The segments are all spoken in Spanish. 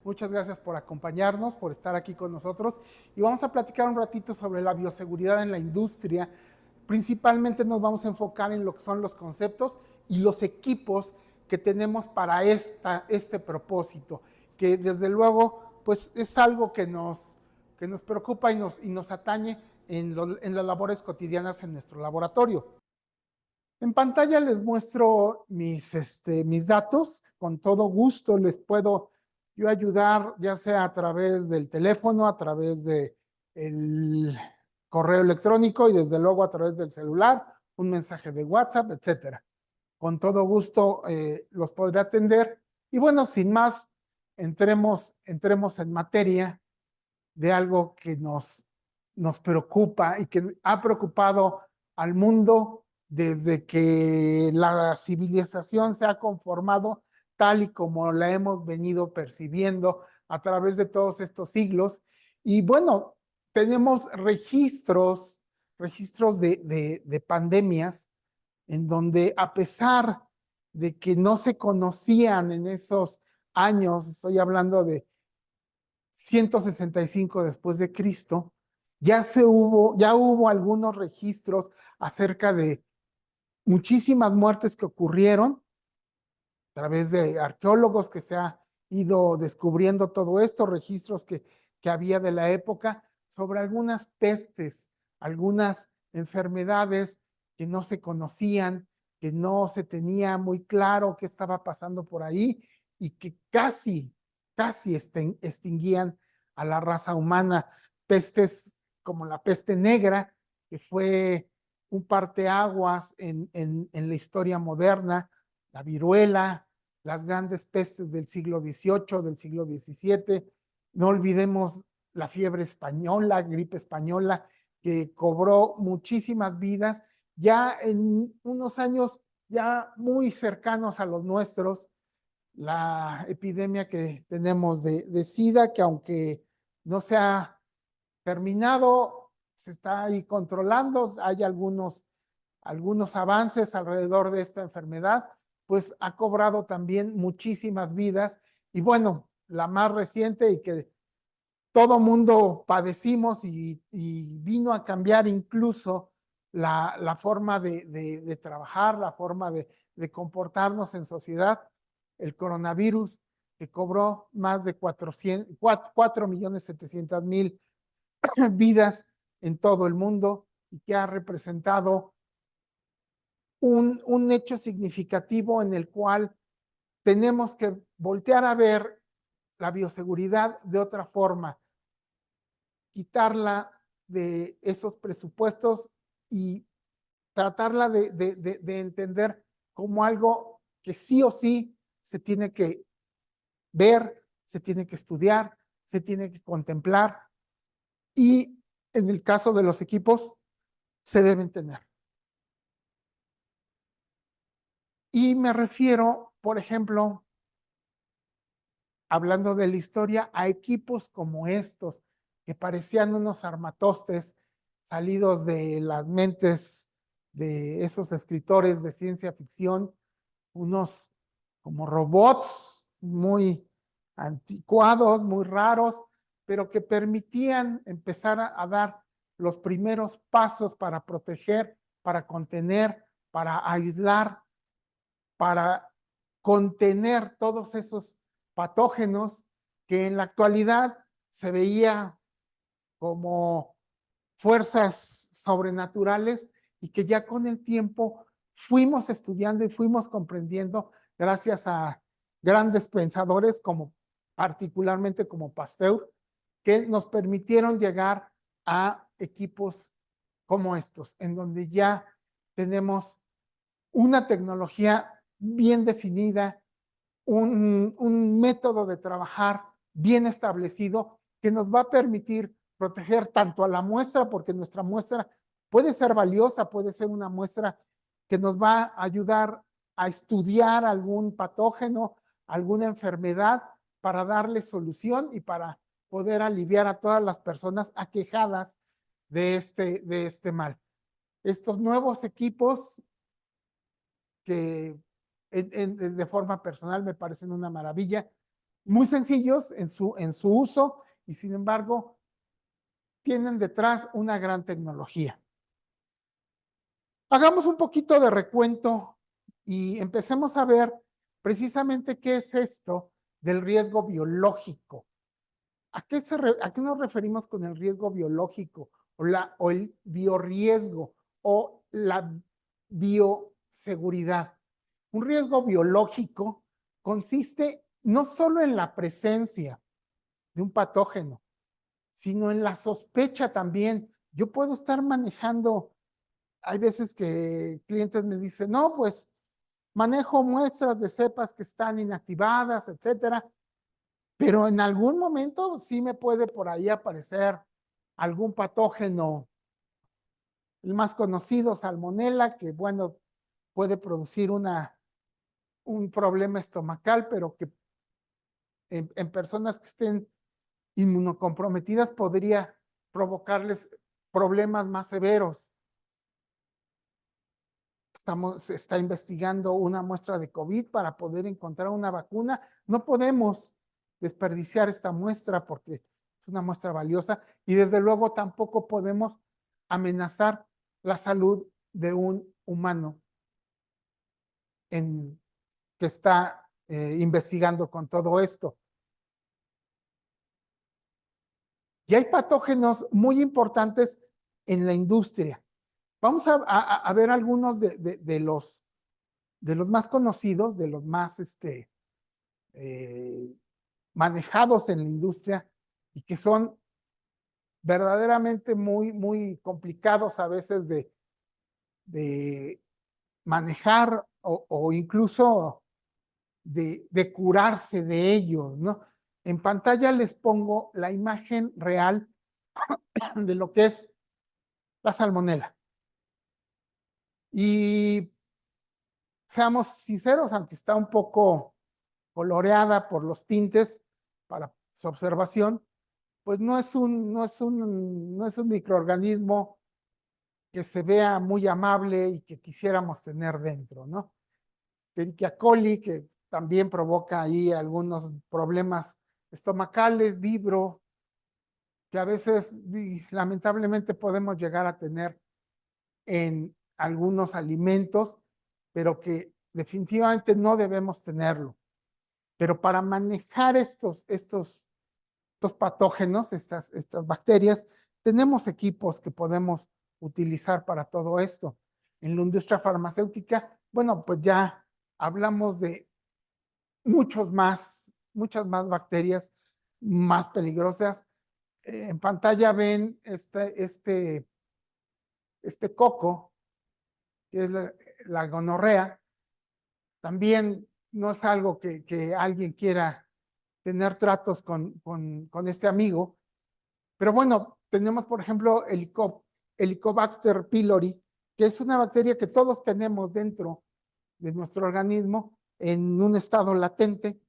Muchas gracias por acompañarnos, por estar aquí con nosotros y vamos a platicar un ratito sobre la bioseguridad en la industria. Principalmente nos vamos a enfocar en lo que son los conceptos y los equipos que tenemos para este propósito, que desde luego pues es algo que nos preocupa y nos atañe en las labores cotidianas en nuestro laboratorio. En pantalla les muestro mis datos. Con todo gusto les puedo yo ayudar, ya sea a través del teléfono, a través del correo electrónico y desde luego a través del celular, un mensaje de WhatsApp, etcétera. Con todo gusto los podré atender. Y bueno, sin más, entremos en materia de algo que nos preocupa y que ha preocupado al mundo desde que la civilización se ha conformado tal y como la hemos venido percibiendo a través de todos estos siglos. Y bueno, tenemos registros de pandemias en donde a pesar de que no se conocían en esos años, estoy hablando de 165 después de Cristo, ya hubo algunos registros acerca de muchísimas muertes que ocurrieron a través de arqueólogos que se ha ido descubriendo todo esto, registros que había de la época sobre algunas pestes, algunas enfermedades que no se conocían, que no se tenía muy claro qué estaba pasando por ahí y que casi extinguían a la raza humana. Pestes como la peste negra, que fue un parteaguas en la historia moderna, la viruela, las grandes pestes del siglo XVIII, del siglo XVII. No olvidemos la fiebre española, gripe española, que cobró muchísimas vidas ya en unos años ya muy cercanos a los nuestros. La epidemia que tenemos de SIDA, que aunque no se ha terminado, se está ahí controlando, hay algunos avances alrededor de esta enfermedad, pues ha cobrado también muchísimas vidas. Y bueno, la más reciente y que todo mundo padecimos y vino a cambiar incluso la forma de trabajar, la forma de comportarnos en sociedad, el coronavirus, que cobró más de 4.700.000 vidas en todo el mundo y que ha representado un hecho significativo en el cual tenemos que voltear a ver la bioseguridad de otra forma, quitarla de esos presupuestos y tratarla de entender como algo que sí o sí se tiene que ver, se tiene que estudiar, se tiene que contemplar y en el caso de los equipos se deben tener. Y me refiero, por ejemplo, hablando de la historia, a equipos como estos, que parecían unos armatostes salidos de las mentes de esos escritores de ciencia ficción, unos como robots muy anticuados, muy raros, pero que permitían empezar a dar los primeros pasos para proteger, para contener, para aislar, para contener todos esos patógenos que en la actualidad se veía como fuerzas sobrenaturales y que ya con el tiempo fuimos estudiando y fuimos comprendiendo gracias a grandes pensadores como particularmente como Pasteur, que nos permitieron llegar a equipos como estos, en donde ya tenemos una tecnología bien definida, un método de trabajar bien establecido que nos va a permitir proteger tanto a la muestra, porque nuestra muestra puede ser valiosa, puede ser una muestra que nos va a ayudar a estudiar algún patógeno, alguna enfermedad, para darle solución y para poder aliviar a todas las personas aquejadas de este mal. Estos nuevos equipos que de forma personal me parecen una maravilla, muy sencillos en su uso y sin embargo tienen detrás una gran tecnología. Hagamos un poquito de recuento y empecemos a ver precisamente qué es esto del riesgo biológico. ¿A qué nos referimos con el riesgo biológico o el biorriesgo o la bioseguridad? Un riesgo biológico consiste no solo en la presencia de un patógeno, sino en la sospecha también. Yo puedo estar manejando, hay veces que clientes me dicen, no, pues manejo muestras de cepas que están inactivadas, etcétera, pero en algún momento sí me puede por ahí aparecer algún patógeno, el más conocido, Salmonella, que bueno, puede producir un problema estomacal, pero que en personas que estén inmunocomprometidas podría provocarles problemas más severos. Se está investigando una muestra de COVID para poder encontrar una vacuna. No podemos desperdiciar esta muestra porque es una muestra valiosa y desde luego tampoco podemos amenazar la salud de un humano que está investigando con todo esto. Y hay patógenos muy importantes en la industria. Vamos a ver algunos de los más conocidos, de los más manejados en la industria y que son verdaderamente muy complicados a veces de manejar o incluso de curarse de ellos, ¿no? En pantalla les pongo la imagen real de lo que es la salmonela. Y seamos sinceros, aunque está un poco coloreada por los tintes para su observación, pues no es un microorganismo que se vea muy amable y que quisiéramos tener dentro, ¿no? Escherichia coli, que también provoca ahí algunos problemas estomacales, vibro, que a veces lamentablemente podemos llegar a tener en algunos alimentos, pero que definitivamente no debemos tenerlo. Pero para manejar estos patógenos, estas bacterias, tenemos equipos que podemos utilizar para todo esto. En la industria farmacéutica, bueno, pues ya hablamos de muchas más bacterias más peligrosas. En pantalla ven este coco, que es la gonorrea. También no es algo que alguien quiera tener tratos con este amigo. Pero bueno, tenemos, por ejemplo, Helicobacter pylori, que es una bacteria que todos tenemos dentro de nuestro organismo en un estado latente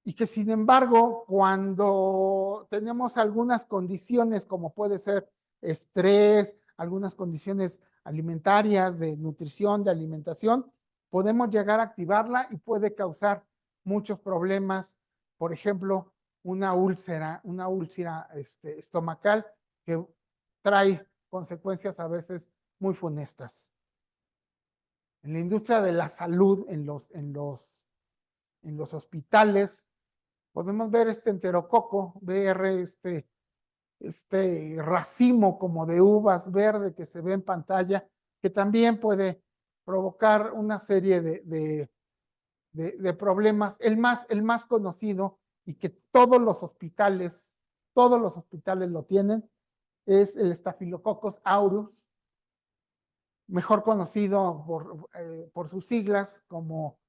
y que sin embargo, cuando tenemos algunas condiciones como puede ser estrés, algunas condiciones alimentarias, de nutrición, de alimentación, podemos llegar a activarla y puede causar muchos problemas, por ejemplo, una úlcera estomacal que trae consecuencias a veces muy funestas. En la industria de la salud, en los hospitales, podemos ver este enterococo, ver este racimo como de uvas verde que se ve en pantalla, que también puede provocar una serie de problemas. El más conocido y que todos los hospitales lo tienen, es el Staphylococcus aureus, mejor conocido por sus siglas como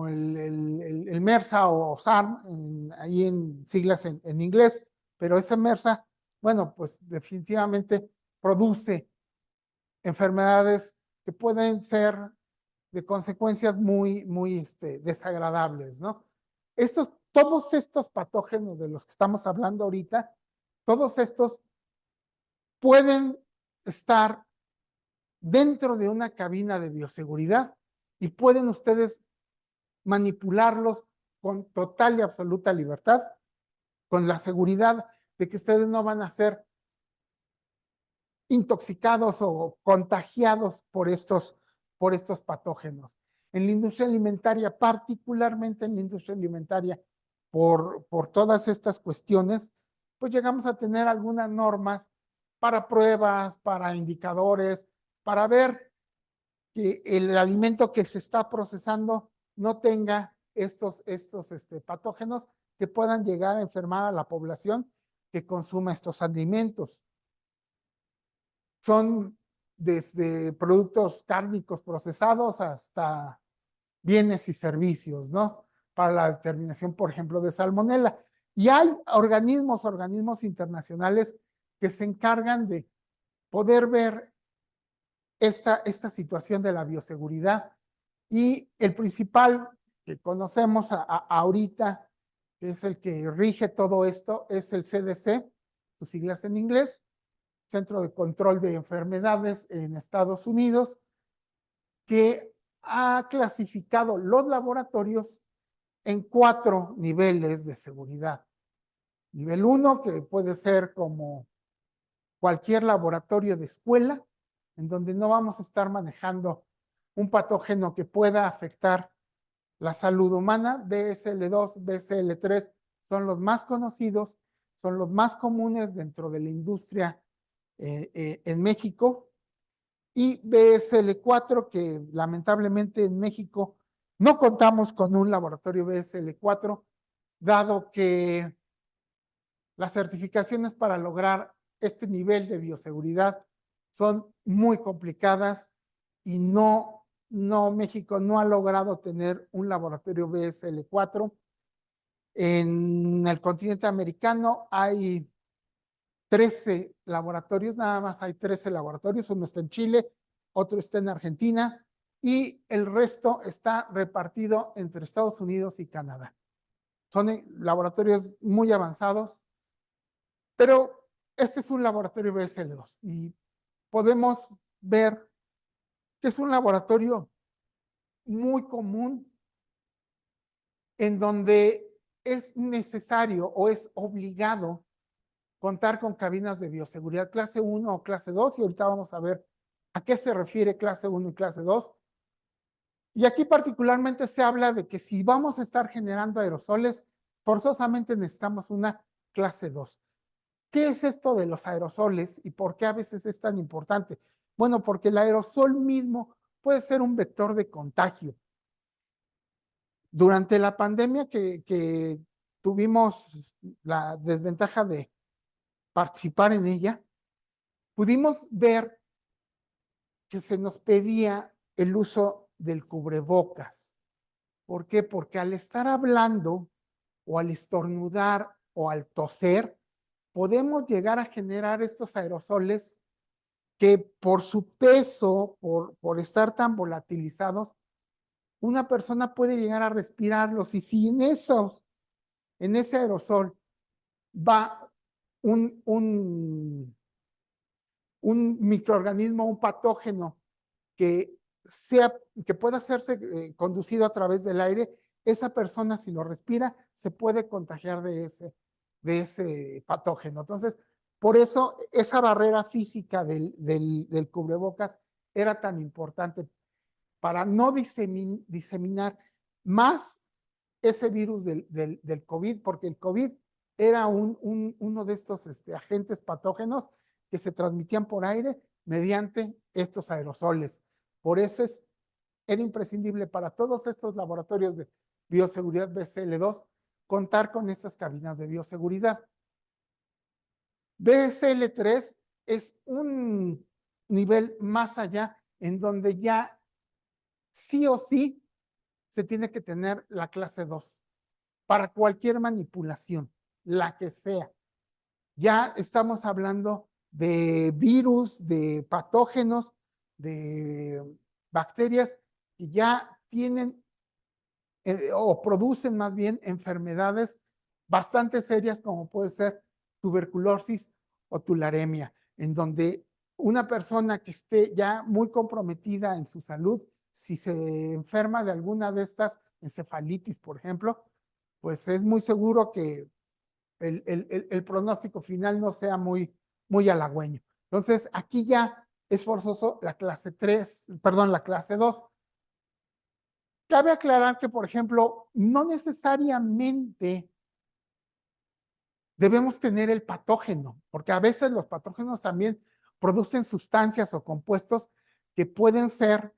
el MERSA o SARM, ahí en siglas en inglés, pero ese MERSA, bueno, pues definitivamente produce enfermedades que pueden ser de consecuencias muy desagradables, ¿no? Todos estos patógenos de los que estamos hablando ahorita, todos estos pueden estar dentro de una cabina de bioseguridad y pueden ustedes manipularlos con total y absoluta libertad, con la seguridad de que ustedes no van a ser intoxicados o contagiados por estos patógenos. En la industria alimentaria, particularmente en la industria alimentaria, por todas estas cuestiones, pues llegamos a tener algunas normas para pruebas, para indicadores, para ver que el alimento que se está procesando no tenga estos patógenos que puedan llegar a enfermar a la población que consuma estos alimentos. Son desde productos cárnicos procesados hasta bienes y servicios, ¿no? Para la determinación, por ejemplo, de salmonela. Y hay organismos internacionales que se encargan de poder ver esta situación de la bioseguridad. Y el principal que conocemos ahorita, que es el que rige todo esto, es el CDC, sus siglas en inglés, Centro de Control de Enfermedades en Estados Unidos, que ha clasificado los laboratorios en 4 niveles de seguridad. Nivel 1, que puede ser como cualquier laboratorio de escuela, en donde no vamos a estar manejando un patógeno que pueda afectar la salud humana. BSL2, BSL3 son los más conocidos, son los más comunes dentro de la industria en México, y BSL4, que lamentablemente en México no contamos con un laboratorio BSL4, dado que las certificaciones para lograr este nivel de bioseguridad son muy complicadas y México no ha logrado tener un laboratorio BSL4. En el continente americano hay 13 laboratorios, nada más hay 13 laboratorios, uno está en Chile, otro está en Argentina y el resto está repartido entre Estados Unidos y Canadá. Son laboratorios muy avanzados, pero este es un laboratorio BSL2 y podemos ver que es un laboratorio muy común en donde es necesario o es obligado contar con cabinas de bioseguridad clase 1 o clase 2, y ahorita vamos a ver a qué se refiere clase 1 y clase 2. Y aquí particularmente se habla de que si vamos a estar generando aerosoles, forzosamente necesitamos una clase 2. ¿Qué es esto de los aerosoles y por qué a veces es tan importante? Bueno, porque el aerosol mismo puede ser un vector de contagio. Durante la pandemia que tuvimos la desventaja de participar en ella, pudimos ver que se nos pedía el uso del cubrebocas. ¿Por qué? Porque al estar hablando o al estornudar o al toser, podemos llegar a generar estos aerosoles que por su peso, por estar tan volatilizados, una persona puede llegar a respirarlos. Y si en ese aerosol va un microorganismo, un patógeno que pueda serse conducido a través del aire, esa persona, si lo respira, se puede contagiar de ese patógeno. Entonces, por eso esa barrera física del cubrebocas era tan importante para no diseminar más ese virus del COVID, porque el COVID era uno de estos agentes patógenos que se transmitían por aire mediante estos aerosoles. Por eso era imprescindible para todos estos laboratorios de bioseguridad BSL2 contar con estas cabinas de bioseguridad. BSL3 es un nivel más allá en donde ya sí o sí se tiene que tener la clase 2 para cualquier manipulación, la que sea. Ya estamos hablando de virus, de patógenos, de bacterias que ya tienen o producen más bien enfermedades bastante serias como puede ser tuberculosis o tularemia, en donde una persona que esté ya muy comprometida en su salud, si se enferma de alguna de estas encefalitis, por ejemplo, pues es muy seguro que el pronóstico final no sea muy halagüeño. Entonces, aquí ya es forzoso la clase 3, perdón, la clase 2. Cabe aclarar que, por ejemplo, no necesariamente debemos tener el patógeno, porque a veces los patógenos también producen sustancias o compuestos que pueden ser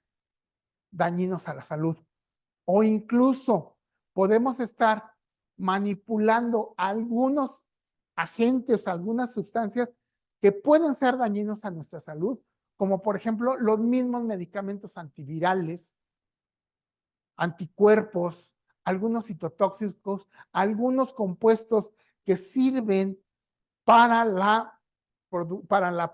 dañinos a la salud. O incluso podemos estar manipulando algunos agentes, algunas sustancias que pueden ser dañinos a nuestra salud, como por ejemplo los mismos medicamentos antivirales, anticuerpos, algunos citotóxicos, algunos compuestos que sirven para la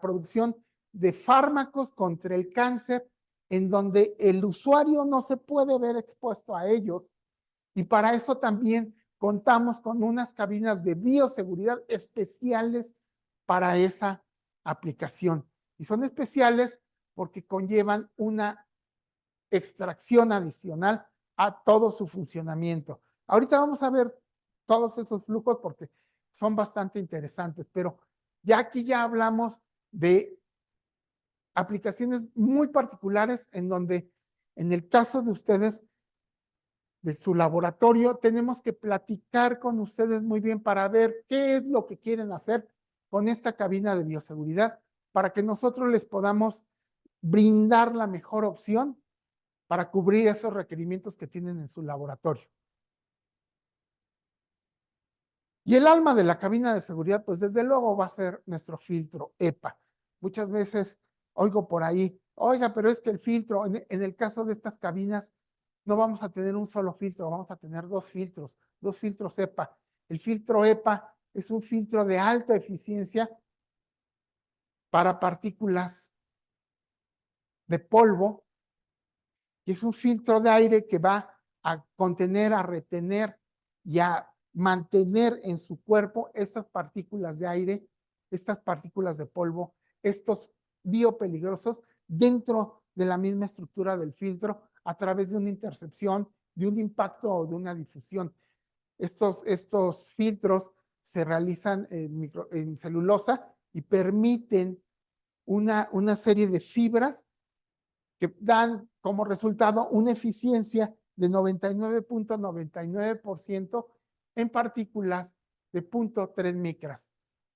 producción de fármacos contra el cáncer, en donde el usuario no se puede ver expuesto a ellos. Y para eso también contamos con unas cabinas de bioseguridad especiales para esa aplicación. Y son especiales porque conllevan una extracción adicional a todo su funcionamiento. Ahorita vamos a ver todos esos flujos porque son bastante interesantes, pero ya aquí ya hablamos de aplicaciones muy particulares en donde, en el caso de ustedes, de su laboratorio, tenemos que platicar con ustedes muy bien para ver qué es lo que quieren hacer con esta cabina de bioseguridad para que nosotros les podamos brindar la mejor opción para cubrir esos requerimientos que tienen en su laboratorio. Y el alma de la cabina de seguridad, pues desde luego va a ser nuestro filtro EPA. Muchas veces oigo por ahí, oiga, pero es que el filtro, en el caso de estas cabinas, no vamos a tener un solo filtro, vamos a tener dos filtros EPA. El filtro EPA es un filtro de alta eficiencia para partículas de polvo, y es un filtro de aire que va a contener, a retener y a mantener en su cuerpo estas partículas de aire, estas partículas de polvo, estos biopeligrosos dentro de la misma estructura del filtro a través de una intercepción, de un impacto o de una difusión. Estos filtros se realizan en celulosa y permiten una serie de fibras que dan como resultado una eficiencia de 99.99% en partículas de 0.3 micras.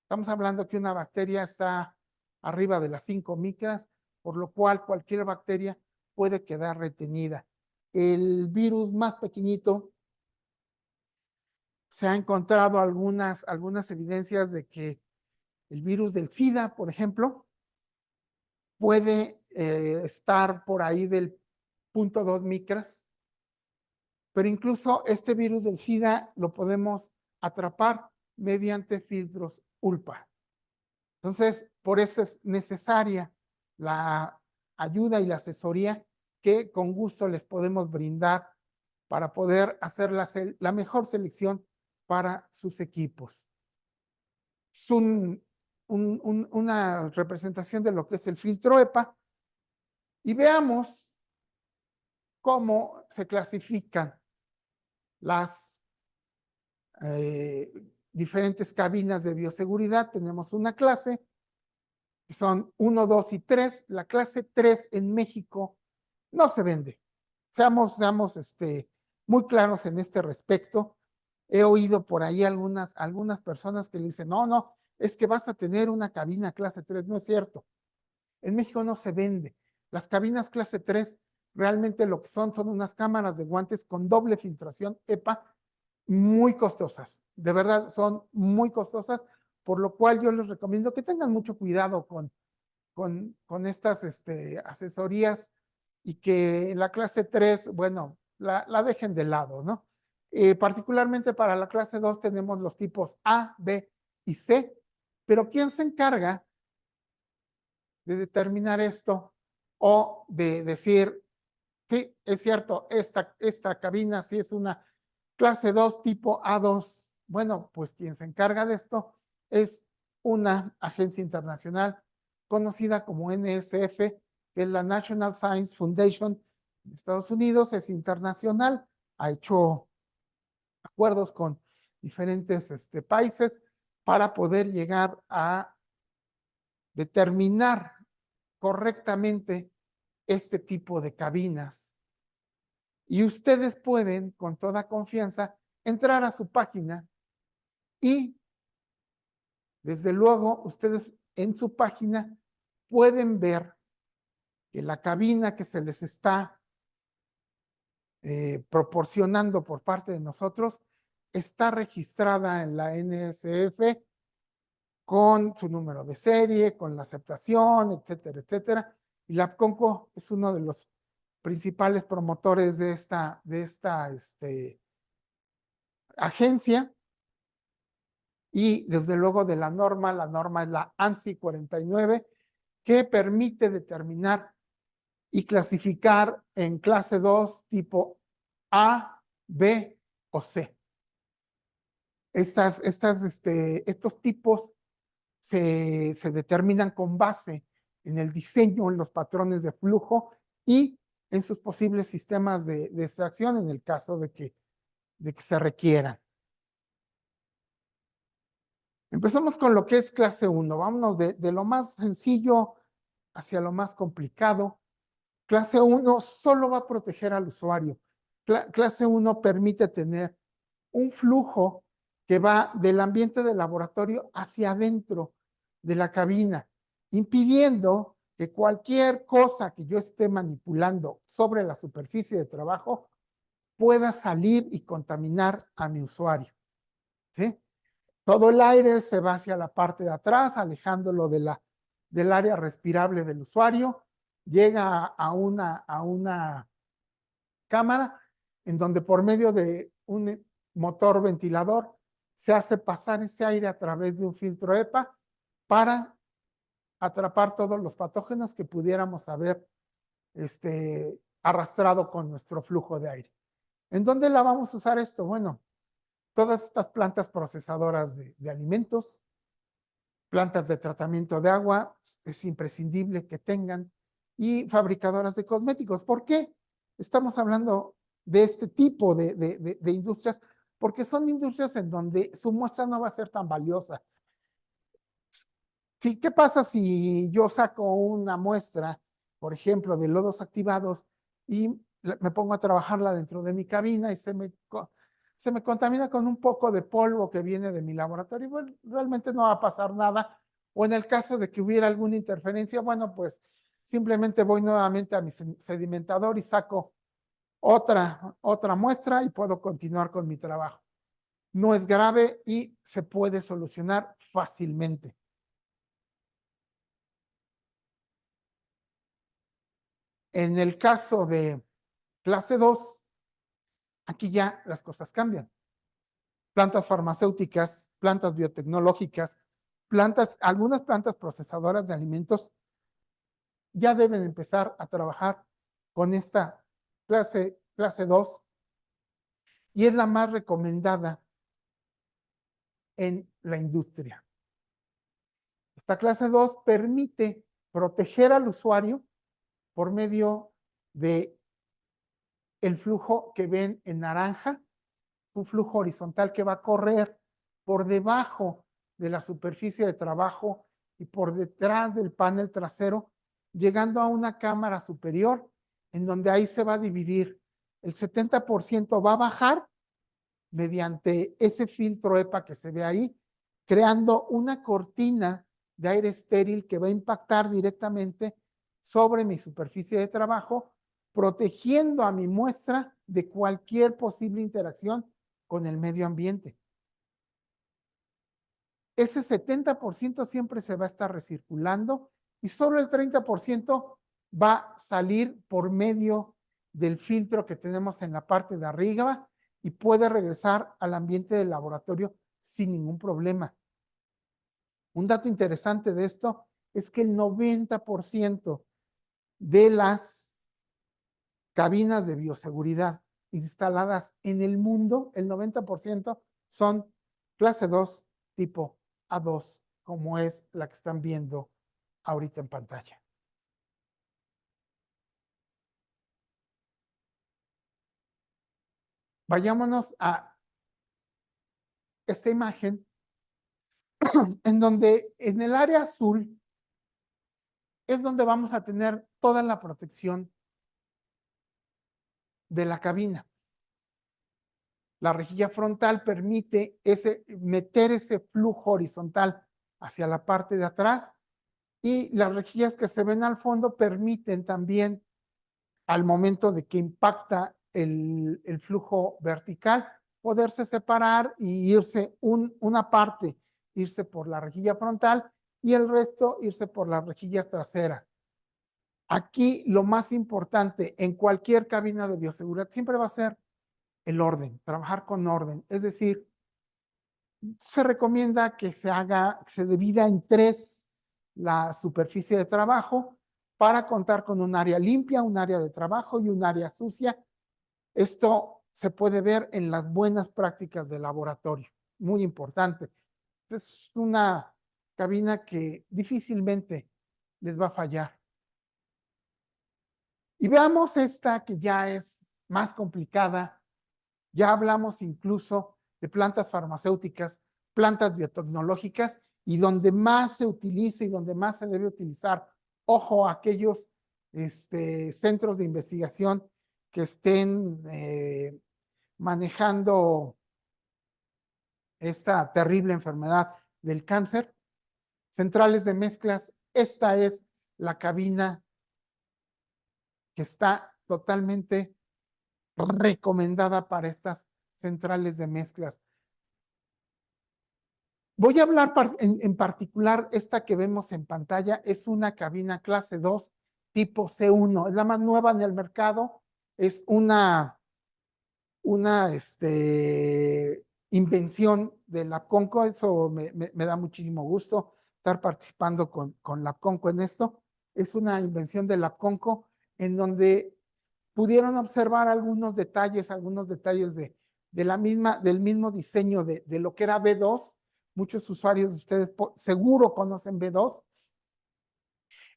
Estamos hablando que una bacteria está arriba de las 5 micras, por lo cual cualquier bacteria puede quedar retenida. El virus más pequeñito, se ha encontrado algunas evidencias de que el virus del SIDA, por ejemplo, puede estar por ahí del 0.2 micras, pero incluso este virus del SIDA lo podemos atrapar mediante filtros ULPA. Entonces, por eso es necesaria la ayuda y la asesoría que con gusto les podemos brindar para poder hacer la mejor selección para sus equipos. Es una representación de lo que es el filtro EPA y veamos cómo se clasifican las diferentes cabinas de bioseguridad. Tenemos una clase, que son 1, 2 y 3. La clase 3 en México no se vende. Seamos muy claros en este respecto. He oído por ahí algunas personas que le dicen, no, es que vas a tener una cabina clase 3. No es cierto. En México no se vende. Las cabinas clase 3 realmente lo que son unas cámaras de guantes con doble filtración EPA muy costosas. De verdad, son muy costosas, por lo cual yo les recomiendo que tengan mucho cuidado con estas asesorías y que la clase 3, bueno, la dejen de lado, ¿no? Particularmente para la clase 2 tenemos los tipos A, B y C, pero ¿quién se encarga de determinar esto o de decir, sí, es cierto, esta cabina sí es una clase 2 tipo A2? Bueno, pues quien se encarga de esto es una agencia internacional conocida como NSF, que es la National Science Foundation de Estados Unidos. Es internacional, ha hecho acuerdos con diferentes países para poder llegar a determinar correctamente este tipo de cabinas. Y ustedes pueden, con toda confianza, entrar a su página y, desde luego, ustedes en su página pueden ver que la cabina que se les está proporcionando por parte de nosotros está registrada en la NSF con su número de serie, con la aceptación, etcétera, etcétera. Y la APCONCO es uno de los principales promotores de esta agencia, y desde luego de la norma es la ANSI 49, que permite determinar y clasificar en clase 2 tipo A, B o C. Estos tipos se determinan con base en el diseño, en los patrones de flujo y en sus posibles sistemas de extracción en el caso de que se requieran. Empezamos con lo que es clase 1. Vámonos de lo más sencillo hacia lo más complicado. Clase 1 solo va a proteger al usuario. Clase 1 permite tener un flujo que va del ambiente del laboratorio hacia adentro de la cabina, impidiendo que cualquier cosa que yo esté manipulando sobre la superficie de trabajo pueda salir y contaminar a mi usuario. ¿Sí? Todo el aire se va hacia la parte de atrás, alejándolo del área respirable del usuario, llega a una cámara en donde por medio de un motor ventilador se hace pasar ese aire a través de un filtro EPA para atrapar todos los patógenos que pudiéramos haber arrastrado con nuestro flujo de aire. ¿En dónde la vamos a usar esto? Bueno, todas estas plantas procesadoras de alimentos, plantas de tratamiento de agua, es imprescindible que tengan, y fabricadoras de cosméticos. ¿Por qué estamos hablando de este tipo de industrias? Porque son industrias en donde su muestra no va a ser tan valiosa. Sí, ¿qué pasa si yo saco una muestra, por ejemplo, de lodos activados y me pongo a trabajarla dentro de mi cabina y se me contamina con un poco de polvo que viene de mi laboratorio? Bueno, realmente no va a pasar nada. O en el caso de que hubiera alguna interferencia, bueno, pues simplemente voy nuevamente a mi sedimentador y saco otra muestra y puedo continuar con mi trabajo. No es grave y se puede solucionar fácilmente. En el caso de clase 2, aquí ya las cosas cambian. Plantas farmacéuticas, plantas biotecnológicas, algunas plantas procesadoras de alimentos ya deben empezar a trabajar con esta clase 2, y es la más recomendada en la industria. Esta clase 2 permite proteger al usuario por medio de el flujo que ven en naranja, un flujo horizontal que va a correr por debajo de la superficie de trabajo y por detrás del panel trasero, llegando a una cámara superior, en donde ahí se va a dividir. El 70% va a bajar mediante ese filtro EPA que se ve ahí, creando una cortina de aire estéril que va a impactar directamente sobre mi superficie de trabajo, protegiendo a mi muestra de cualquier posible interacción con el medio ambiente. Ese 70% siempre se va a estar recirculando y solo el 30% va a salir por medio del filtro que tenemos en la parte de arriba y puede regresar al ambiente del laboratorio sin ningún problema. Un dato interesante de esto es que el 90% de las cabinas de bioseguridad instaladas en el mundo, el 90% son clase 2 tipo A2, como es la que están viendo ahorita en pantalla. Vayámonos a esta imagen en donde en el área azul es donde vamos a tener toda la protección de la cabina. La rejilla frontal permite meter ese flujo horizontal hacia la parte de atrás, y las rejillas que se ven al fondo permiten también, al momento de que impacta el flujo vertical, poderse separar y irse una parte, irse por la rejilla frontal y el resto irse por las rejillas traseras. Aquí lo más importante en cualquier cabina de bioseguridad siempre va a ser el orden, trabajar con orden. Es decir, se recomienda que se divida en 3 la superficie de trabajo para contar con un área limpia, un área de trabajo y un área sucia. Esto se puede ver en las buenas prácticas de laboratorio, muy importante. Es una cabina que difícilmente les va a fallar. Y veamos esta que ya es más complicada. Ya hablamos incluso de plantas farmacéuticas, plantas biotecnológicas, y donde más se utiliza y donde más se debe utilizar, ojo, aquellos centros de investigación que estén manejando esta terrible enfermedad del cáncer, centrales de mezclas. Esta es la cabina que está totalmente recomendada para estas centrales de mezclas. Voy a hablar en particular, esta que vemos en pantalla es una cabina clase 2 tipo C1, es la más nueva en el mercado, es una invención de Labconco. Eso me da muchísimo gusto estar participando con Labconco en esto. Es una invención de Labconco en donde pudieron observar algunos detalles del mismo diseño de lo que era B2. Muchos usuarios de ustedes seguro conocen B2,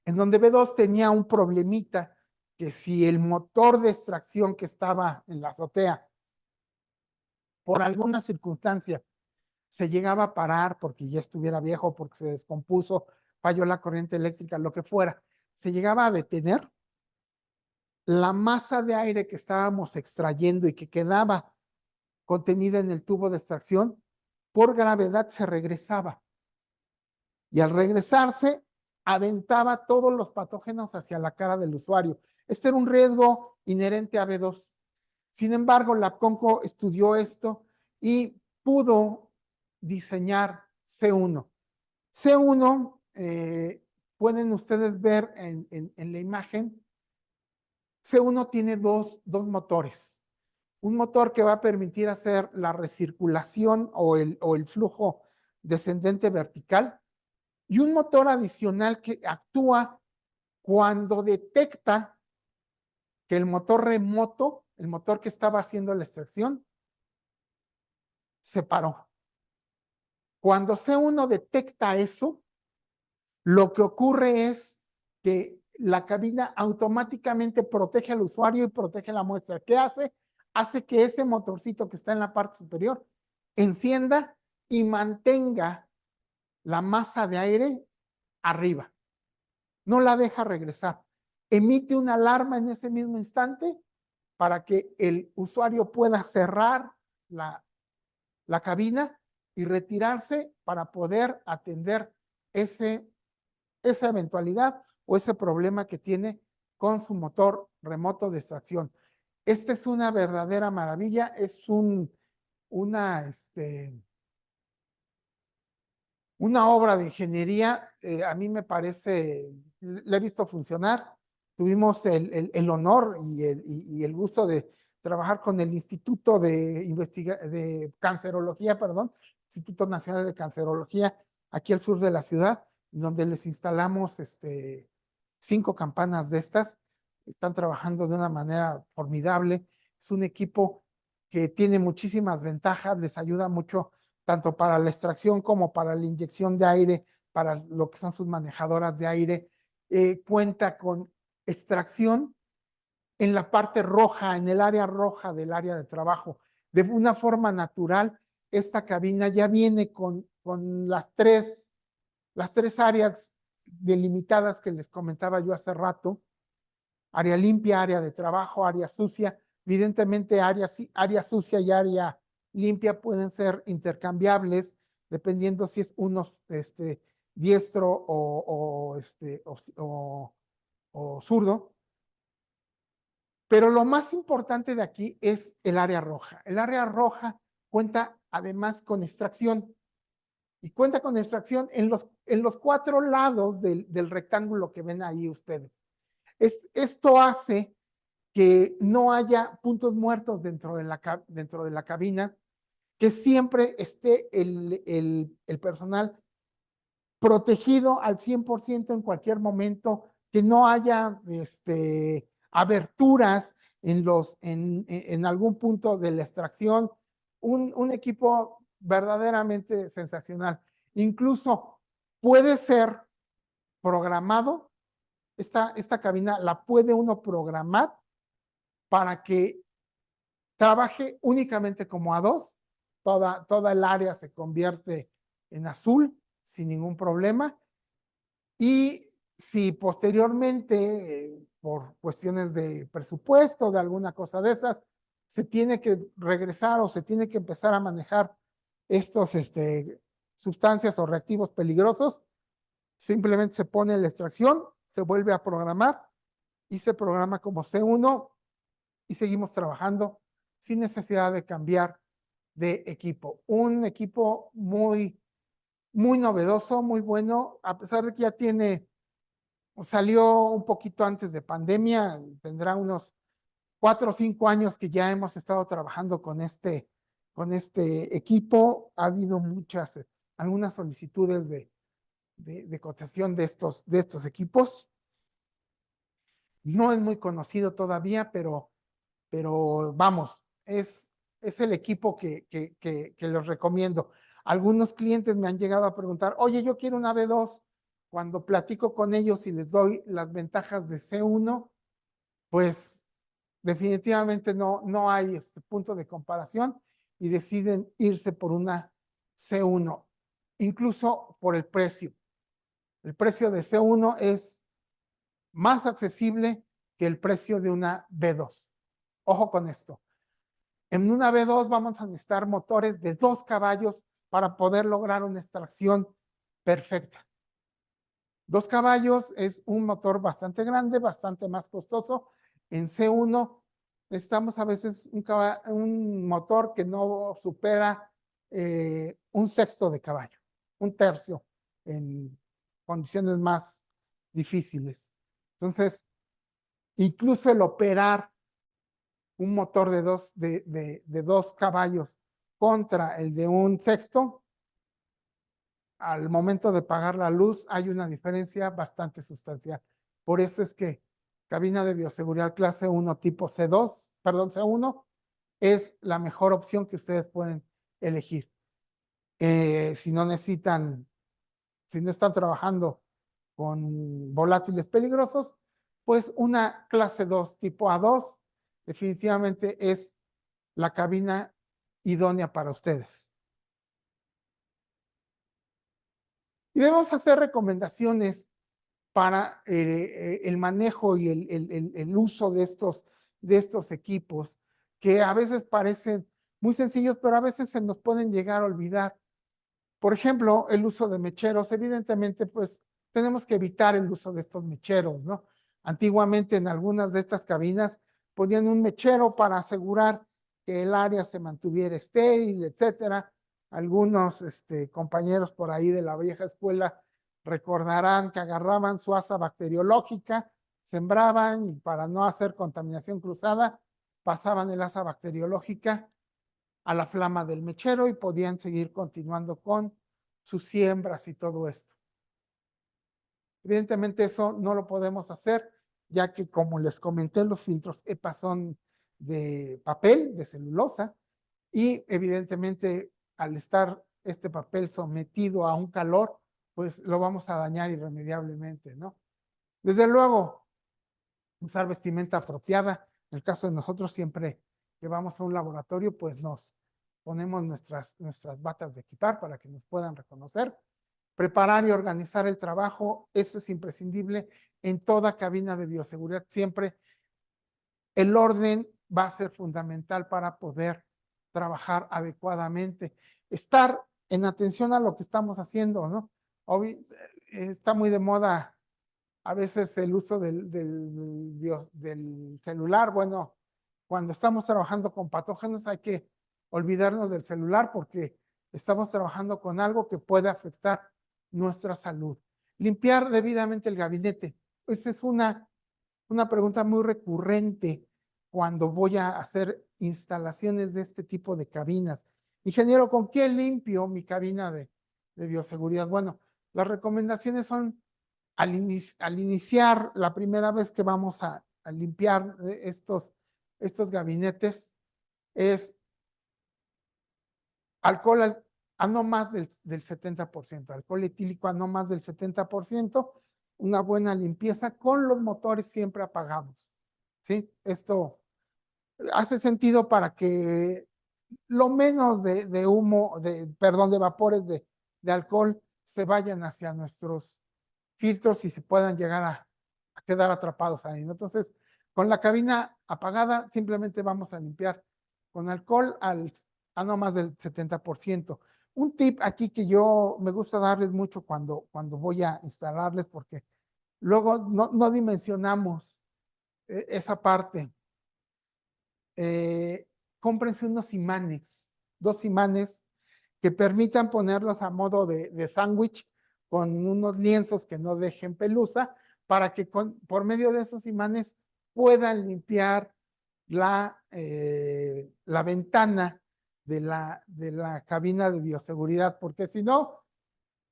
en donde B2 tenía un problemita, que si el motor de extracción que estaba en la azotea, por alguna circunstancia, se llegaba a parar porque ya estuviera viejo, porque se descompuso, falló la corriente eléctrica, lo que fuera, se llegaba a detener, la masa de aire que estábamos extrayendo y que quedaba contenida en el tubo de extracción, por gravedad se regresaba. Y al regresarse, aventaba todos los patógenos hacia la cara del usuario. Este era un riesgo inherente a B2. Sin embargo, Labconco estudió esto y pudo diseñar C1. C1, pueden ustedes ver en la imagen, C1 tiene dos motores. Un motor que va a permitir hacer la recirculación o el flujo descendente vertical, y un motor adicional que actúa cuando detecta que el motor remoto, el motor que estaba haciendo la extracción, se paró. Cuando C1 detecta eso, lo que ocurre es que la cabina automáticamente protege al usuario y protege la muestra. ¿Qué hace? Hace que ese motorcito que está en la parte superior encienda y mantenga la masa de aire arriba. No la deja regresar. Emite una alarma en ese mismo instante para que el usuario pueda cerrar la cabina y retirarse para poder atender esa eventualidad o ese problema que tiene con su motor remoto de extracción. Esta es una verdadera maravilla, es una obra de ingeniería. A mí me parece, la he visto funcionar. Tuvimos el honor y el gusto de trabajar con el Instituto de Cancerología, perdón, Instituto Nacional de Cancerología, aquí al sur de la ciudad, donde les instalamos 5 campanas de estas. Están trabajando de una manera formidable. Es un equipo que tiene muchísimas ventajas, les ayuda mucho tanto para la extracción como para la inyección de aire, para lo que son sus manejadoras de aire. Cuenta con extracción en la parte roja, en el área roja del área de trabajo, de una forma natural, esta cabina ya viene con las tres áreas delimitadas que les comentaba yo hace rato: área limpia, área de trabajo, área sucia. Evidentemente, área sucia y área limpia pueden ser intercambiables dependiendo si es uno diestro o zurdo. Pero lo más importante de aquí es el área roja. El área roja cuenta además con extracción, y cuenta con extracción en los cuatro lados del rectángulo que ven ahí ustedes. Esto hace que no haya puntos muertos dentro de la cabina, que siempre esté el personal protegido al 100% en cualquier momento, que no haya aberturas en algún punto de la extracción. Un equipo verdaderamente sensacional. Incluso puede ser programado, esta cabina la puede uno programar para que trabaje únicamente como A2, toda el área se convierte en azul sin ningún problema. Y si posteriormente, por cuestiones de presupuesto, de alguna cosa de esas, se tiene que regresar o se tiene que empezar a manejar estos sustancias o reactivos peligrosos, simplemente se pone la extracción, se vuelve a programar y se programa como C1 y seguimos trabajando sin necesidad de cambiar de equipo. Un equipo muy, muy novedoso, muy bueno, a pesar de que ya salió un poquito antes de pandemia, tendrá unos 4 o 5 años que ya hemos estado trabajando con este equipo. Ha habido algunas solicitudes de cotización de estos equipos. No es muy conocido todavía, pero vamos, es el equipo que les recomiendo. Algunos clientes me han llegado a preguntar: oye, yo quiero una B2. Cuando platico con ellos y les doy las ventajas de C1, pues definitivamente no hay punto de comparación y deciden irse por una C1, incluso por el precio. El precio de C1 es más accesible que el precio de una B2. Ojo con esto. En una B2 vamos a necesitar motores de 2 caballos para poder lograr una extracción perfecta. 2 caballos es un motor bastante grande, bastante más costoso. En C1 necesitamos a veces un motor que no supera un sexto de caballo, un tercio en condiciones más difíciles. Entonces, incluso el operar un motor de 2 caballos contra el de un sexto, al momento de pagar la luz hay una diferencia bastante sustancial. Por eso es que cabina de bioseguridad clase 1 tipo C2, perdón, C1, es la mejor opción que ustedes pueden elegir. Si no están trabajando con volátiles peligrosos, pues una clase 2 tipo A2 definitivamente es la cabina idónea para ustedes. Y debemos hacer recomendaciones para el manejo y el uso de estos equipos, que a veces parecen muy sencillos, pero a veces se nos pueden llegar a olvidar. Por ejemplo, el uso de mecheros. Evidentemente, pues tenemos que evitar el uso de estos mecheros, ¿no? Antiguamente en algunas de estas cabinas ponían un mechero para asegurar que el área se mantuviera estéril, etcétera. Algunos compañeros por ahí de la vieja escuela recordarán que agarraban su asa bacteriológica, sembraban y para no hacer contaminación cruzada, pasaban el asa bacteriológica a la flama del mechero y podían seguir continuando con sus siembras y todo esto. Evidentemente eso no lo podemos hacer, ya que, como les comenté, los filtros EPA son de papel, de celulosa, y evidentemente al estar este papel sometido a un calor, pues lo vamos a dañar irremediablemente, ¿no? Desde luego, usar vestimenta apropiada. En el caso de nosotros, siempre que vamos a un laboratorio, pues nos ponemos nuestras batas de equipar para que nos puedan reconocer. Preparar y organizar el trabajo, eso es imprescindible en toda cabina de bioseguridad. Siempre el orden va a ser fundamental para poder trabajar adecuadamente. Estar en atención a lo que estamos haciendo, ¿no? Está muy de moda a veces el uso del celular. Bueno, cuando estamos trabajando con patógenos hay que olvidarnos del celular porque estamos trabajando con algo que puede afectar nuestra salud. Limpiar debidamente el gabinete. Esa es una pregunta muy recurrente cuando voy a hacer instalaciones de este tipo de cabinas. Ingeniero, ¿con qué limpio mi cabina de bioseguridad? Bueno, las recomendaciones son al iniciar la primera vez que vamos a limpiar estos gabinetes, es alcohol a no más del 70%, alcohol etílico a no más del 70%, una buena limpieza con los motores siempre apagados. ¿Sí? Esto hace sentido para que lo menos de humo, perdón, de vapores de alcohol se vayan hacia nuestros filtros y se puedan llegar a quedar atrapados ahí, ¿no? Entonces, con la cabina apagada, simplemente vamos a limpiar con alcohol a no más del 70%. Un tip aquí que yo me gusta darles mucho cuando voy a instalarles, porque luego no dimensionamos esa parte. Cómprense unos imanes, 2 imanes que permitan ponerlos a modo de sándwich con unos lienzos que no dejen pelusa, para que por medio de esos imanes puedan limpiar la ventana de la cabina de bioseguridad, porque si no,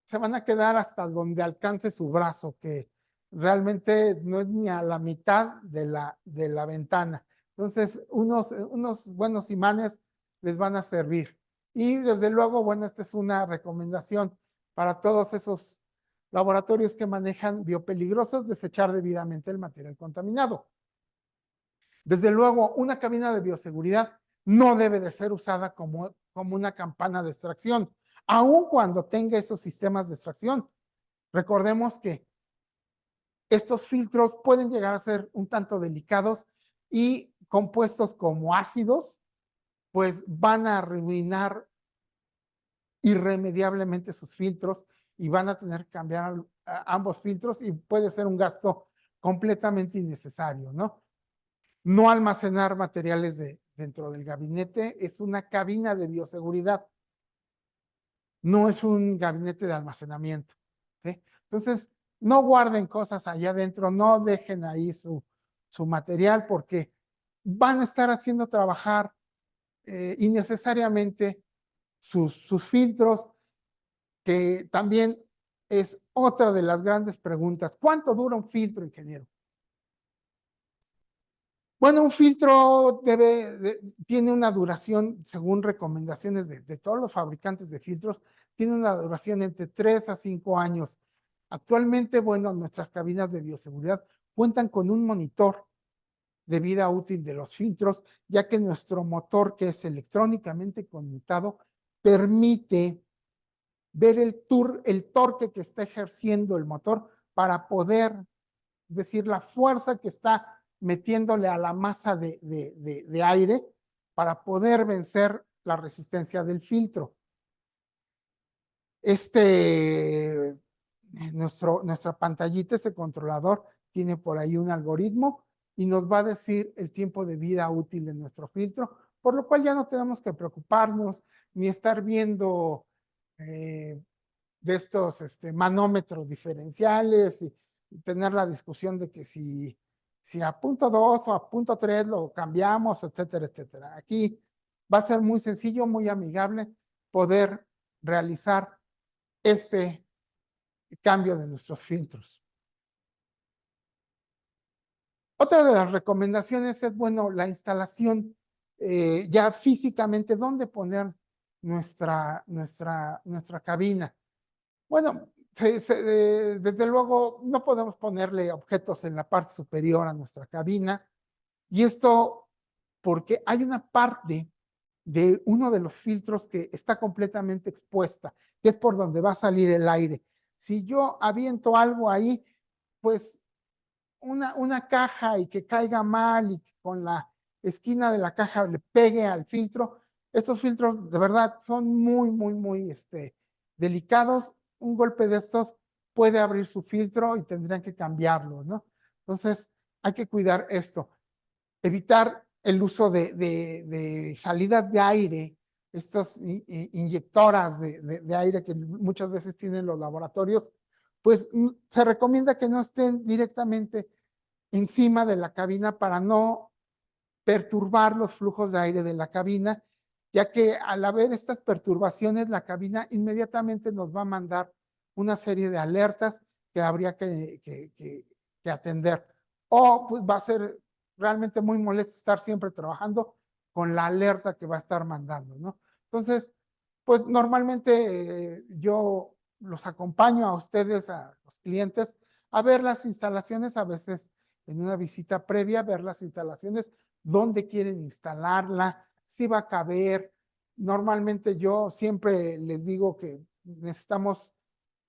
se van a quedar hasta donde alcance su brazo, que realmente no es ni a la mitad de la ventana. Entonces, unos buenos imanes les van a servir. Y desde luego, bueno, esta es una recomendación para todos esos laboratorios que manejan biopeligrosos, desechar debidamente el material contaminado. Desde luego, una cabina de bioseguridad no debe de ser usada como una campana de extracción, aun cuando tenga esos sistemas de extracción. Recordemos que estos filtros pueden llegar a ser un tanto delicados y compuestos como ácidos, pues van a arruinar irremediablemente sus filtros y van a tener que cambiar ambos filtros y puede ser un gasto completamente innecesario, ¿no? No almacenar materiales dentro del gabinete. Es una cabina de bioseguridad, no es un gabinete de almacenamiento, ¿sí? Entonces, no guarden cosas allá adentro, no dejen ahí su material, porque van a estar haciendo trabajar innecesariamente sus filtros, que también es otra de las grandes preguntas. ¿Cuánto dura un filtro, ingeniero? Bueno, un filtro tiene una duración, según recomendaciones de todos los fabricantes de filtros, tiene una duración entre 3 a 5 años. Actualmente, bueno, nuestras cabinas de bioseguridad cuentan con un monitor de vida útil de los filtros, ya que nuestro motor, que es electrónicamente conmutado, permite ver el torque que está ejerciendo el motor para poder decir la fuerza que está metiéndole a la masa de aire para poder vencer la resistencia del filtro. Nuestra pantallita, ese controlador, tiene por ahí un algoritmo y nos va a decir el tiempo de vida útil de nuestro filtro, por lo cual ya no tenemos que preocuparnos ni estar viendo de estos manómetros diferenciales y tener la discusión de que si a punto 2 o a punto 3 lo cambiamos, etcétera, etcétera. Aquí va a ser muy sencillo, muy amigable poder realizar este cambio de nuestros filtros. Otra de las recomendaciones es, bueno, la instalación ya físicamente, dónde poner nuestra cabina. Bueno, desde luego no podemos ponerle objetos en la parte superior a nuestra cabina, y esto porque hay una parte de uno de los filtros que está completamente expuesta, que es por donde va a salir el aire. Si yo aviento algo ahí, pues una caja y que caiga mal y que con la esquina de la caja le pegue al filtro, estos filtros de verdad son muy delicados. Un golpe de estos puede abrir su filtro y tendrían que cambiarlo, ¿no? Entonces, hay que cuidar esto. Evitar el uso de salidas de aire, estas inyectoras de aire que muchas veces tienen los laboratorios, pues se recomienda que no estén directamente encima de la cabina para no perturbar los flujos de aire de la cabina, ya que al haber estas perturbaciones, la cabina inmediatamente nos va a mandar una serie de alertas que habría que atender. O pues va a ser realmente muy molesto estar siempre trabajando con la alerta que va a estar mandando, ¿no? Entonces, pues normalmente yo los acompaño a ustedes, a los clientes, a ver las instalaciones, a veces en una visita previa, ver las instalaciones, dónde quieren instalarla, si va a caber. Normalmente yo siempre les digo que necesitamos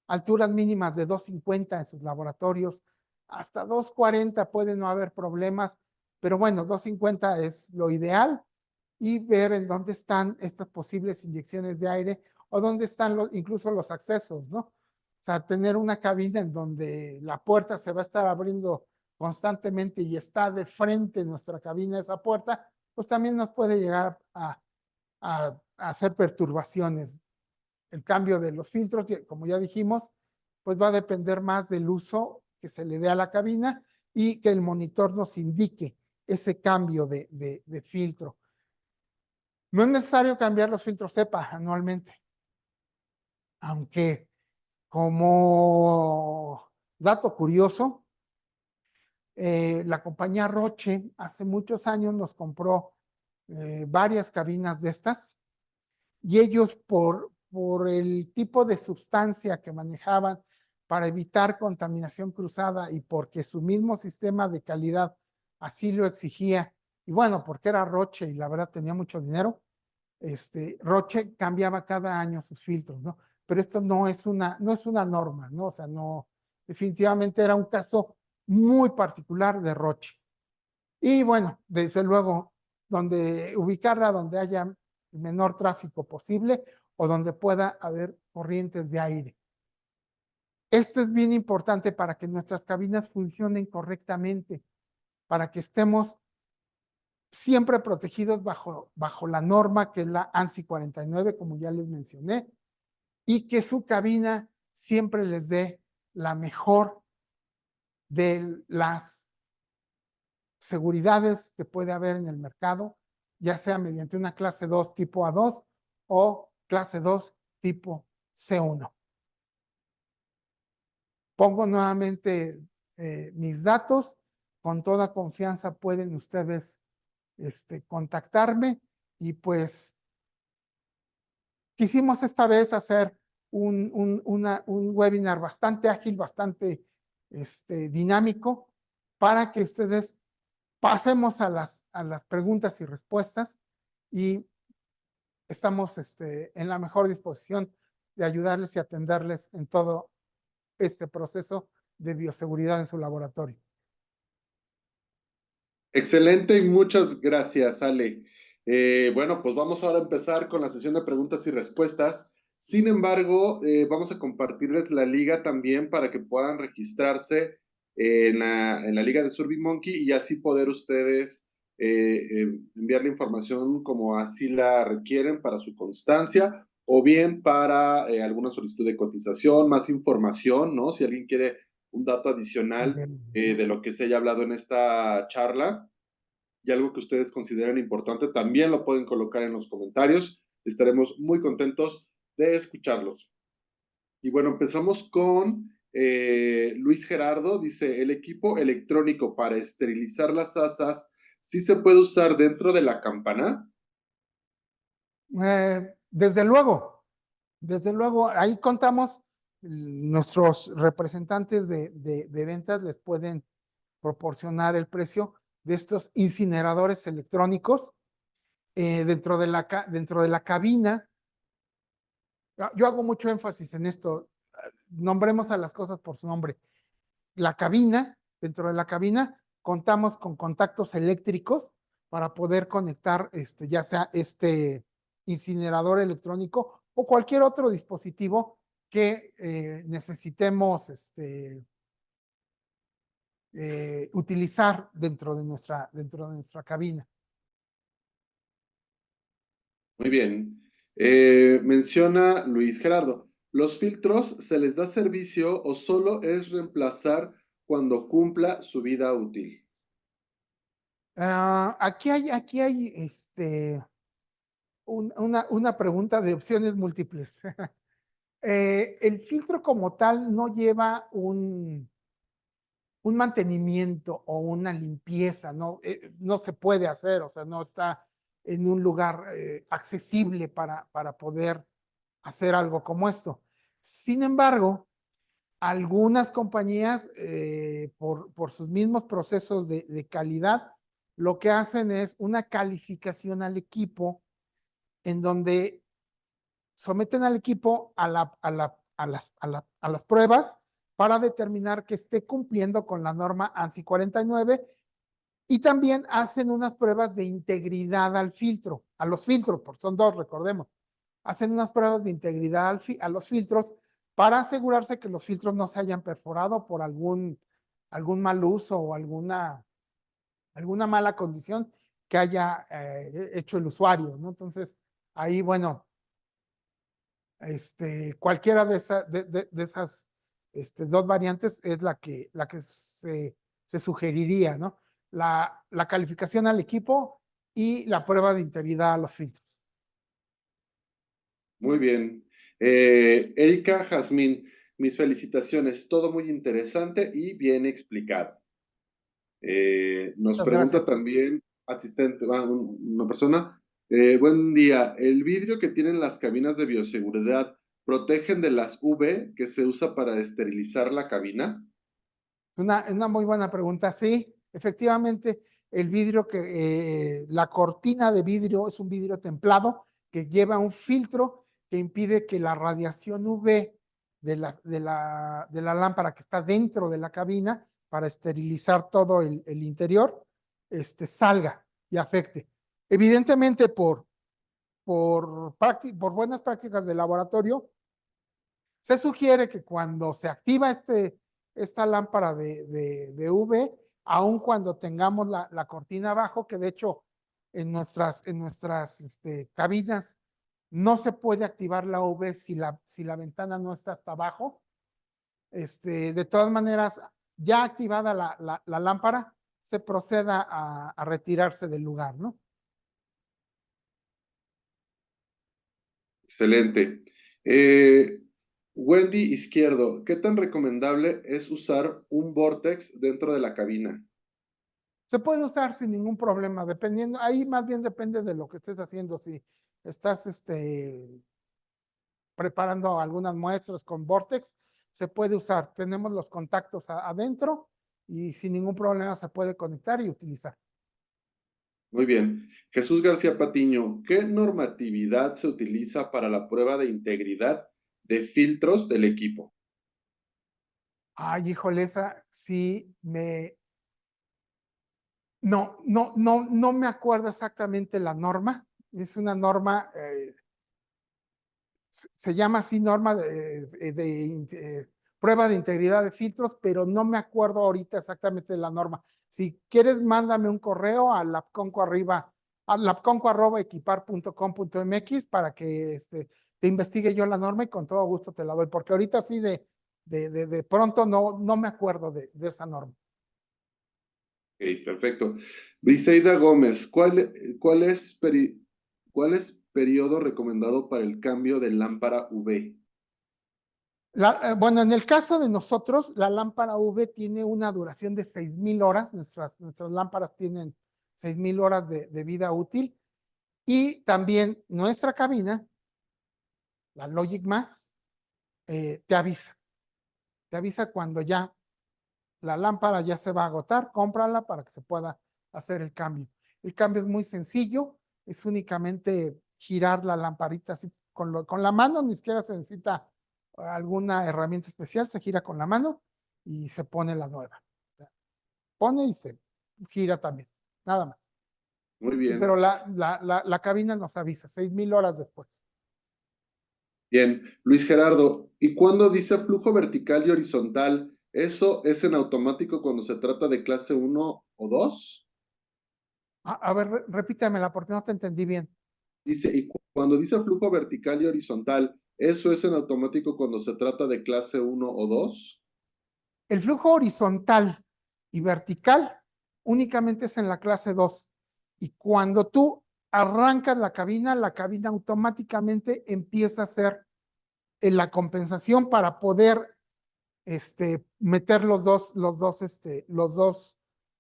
alturas mínimas de 250 en sus laboratorios, hasta 240 puede no haber problemas, pero bueno, 250 es lo ideal, y ver en dónde están estas posibles inyecciones de aire o dónde están incluso los accesos, ¿no? O sea, tener una cabina en donde la puerta se va a estar abriendo constantemente y está de frente nuestra cabina esa puerta, pues también nos puede llegar a hacer perturbaciones. El cambio de los filtros, como ya dijimos, pues va a depender más del uso que se le dé a la cabina y que el monitor nos indique ese cambio de filtro. No es necesario cambiar los filtros CEPA anualmente, aunque como dato curioso, la compañía Roche hace muchos años nos compró varias cabinas de estas, y ellos por el tipo de sustancia que manejaban para evitar contaminación cruzada y porque su mismo sistema de calidad así lo exigía, y bueno, porque era Roche y la verdad tenía mucho dinero, Roche cambiaba cada año sus filtros, ¿no? Pero esto no es una norma, ¿no? O sea, no, definitivamente era un caso muy particular de Roche. Y bueno, desde luego, donde ubicarla donde haya el menor tráfico posible o donde pueda haber corrientes de aire. Esto es bien importante para que nuestras cabinas funcionen correctamente, para que estemos siempre protegidos bajo la norma que es la ANSI 49, como ya les mencioné, y que su cabina siempre les dé la mejor de las seguridades que puede haber en el mercado, ya sea mediante una clase 2 tipo A2 o clase 2 tipo C1. Pongo nuevamente mis datos, con toda confianza pueden ustedes contactarme, y pues quisimos esta vez hacer un webinar bastante ágil, bastante dinámico, para que ustedes pasemos a las preguntas y respuestas, y estamos en la mejor disposición de ayudarles y atenderles en todo este proceso de bioseguridad en su laboratorio. Excelente y muchas gracias, Ale. Bueno, pues vamos ahora a empezar con la sesión de preguntas y respuestas. Sin embargo, vamos a compartirles la liga también para que puedan registrarse en la liga de SurveyMonkey y así poder ustedes enviar la información como así la requieren para su constancia o bien para alguna solicitud de cotización, más información, ¿no? Si alguien quiere un dato adicional de lo que se haya hablado en esta charla y algo que ustedes consideren importante, también lo pueden colocar en los comentarios. Estaremos muy contentos de escucharlos. Y bueno, empezamos con Luis Gerardo. Dice, el equipo electrónico para esterilizar las asas, ¿sí se puede usar dentro de la campana? Desde luego, ahí contamos, nuestros representantes de ventas les pueden proporcionar el precio de estos incineradores electrónicos, dentro de la cabina. Yo hago mucho énfasis en esto. Nombremos a las cosas por su nombre. La cabina, dentro de la cabina, contamos con contactos eléctricos para poder conectar ya sea este incinerador electrónico o cualquier otro dispositivo que necesitemos utilizar dentro de nuestra cabina. Muy bien. Menciona Luis Gerardo, ¿los filtros se les da servicio o solo es reemplazar cuando cumpla su vida útil? Aquí hay una pregunta de opciones múltiples. El filtro como tal no lleva un mantenimiento o una limpieza, no se puede hacer, o sea, no está en un lugar accesible para poder hacer algo como esto. Sin embargo, algunas compañías, por sus mismos procesos de calidad, lo que hacen es una calificación al equipo en donde someten al equipo a las pruebas para determinar que esté cumpliendo con la norma ANSI 49 y también hacen unas pruebas de integridad al filtro, a los filtros, porque son dos, recordemos. Hacen unas pruebas de integridad a los filtros para asegurarse que los filtros no se hayan perforado por algún mal uso o alguna mala condición que haya hecho el usuario, ¿no? Entonces, ahí, bueno, cualquiera de esas dos variantes es la que se sugeriría, ¿no? La calificación al equipo y la prueba de integridad a los filtros. Muy bien. Erika Jazmín, mis felicitaciones. Todo muy interesante y bien explicado. Nos Muchas pregunta gracias. también, asistente, una persona. Buen día. ¿El vidrio que tienen las cabinas de bioseguridad protegen de las UV que se usa para esterilizar la cabina? Una muy buena pregunta. Sí, efectivamente, el vidrio la cortina de vidrio es un vidrio templado que lleva un filtro que impide que la radiación UV de la lámpara que está dentro de la cabina para esterilizar todo el interior, salga y afecte. Evidentemente, por buenas prácticas de laboratorio, se sugiere que cuando se activa esta lámpara de UV, aun cuando tengamos la cortina abajo, que de hecho en nuestras cabinas no se puede activar la UV si la ventana no está hasta abajo, de todas maneras, ya activada la lámpara, se proceda a retirarse del lugar, ¿no? Excelente. Wendy Izquierdo, ¿qué tan recomendable es usar un Vortex dentro de la cabina? Se puede usar sin ningún problema, dependiendo, ahí más bien depende de lo que estés haciendo. Si estás preparando algunas muestras con Vortex, se puede usar. Tenemos los contactos adentro y sin ningún problema se puede conectar y utilizar. Muy bien. Jesús García Patiño, ¿qué normatividad se utiliza para la prueba de integridad de filtros del equipo? Ay, híjole, esa sí no me acuerdo exactamente la norma. Es una norma, se llama así norma de prueba de integridad de filtros, pero no me acuerdo ahorita exactamente de la norma. Si quieres, mándame un correo a lapconco@equipar.com.mx para que te investigue yo la norma y con todo gusto te la doy, porque ahorita sí de pronto no me acuerdo de esa norma. Ok, perfecto. Briseida Gómez, ¿cuál es periodo recomendado para el cambio de lámpara UV? Bueno, en el caso de nosotros, la lámpara UV tiene una duración de 6,000 horas. Nuestras lámparas tienen 6,000 horas de vida útil. Y también nuestra cabina, la Logic Más, te avisa. Te avisa cuando ya la lámpara ya se va a agotar, cómprala para que se pueda hacer el cambio. El cambio es muy sencillo, es únicamente girar la lamparita así con la mano, ni siquiera se necesita alguna herramienta especial, se gira con la mano y se pone la nueva. O sea, pone y se gira también, nada más. Muy Pero bien. la cabina nos avisa, 6,000 horas después. Bien, Luis Gerardo, ¿y cuando dice flujo vertical y horizontal, eso es en automático cuando se trata de clase uno o 2? A ver, repítamela porque no te entendí bien. Dice, y cuando dice flujo vertical y horizontal, ¿eso es en automático cuando se trata de clase uno o 2? El flujo horizontal y vertical únicamente es en la clase 2. Y cuando tú arrancas la cabina automáticamente empieza a hacer la compensación para poder meter los dos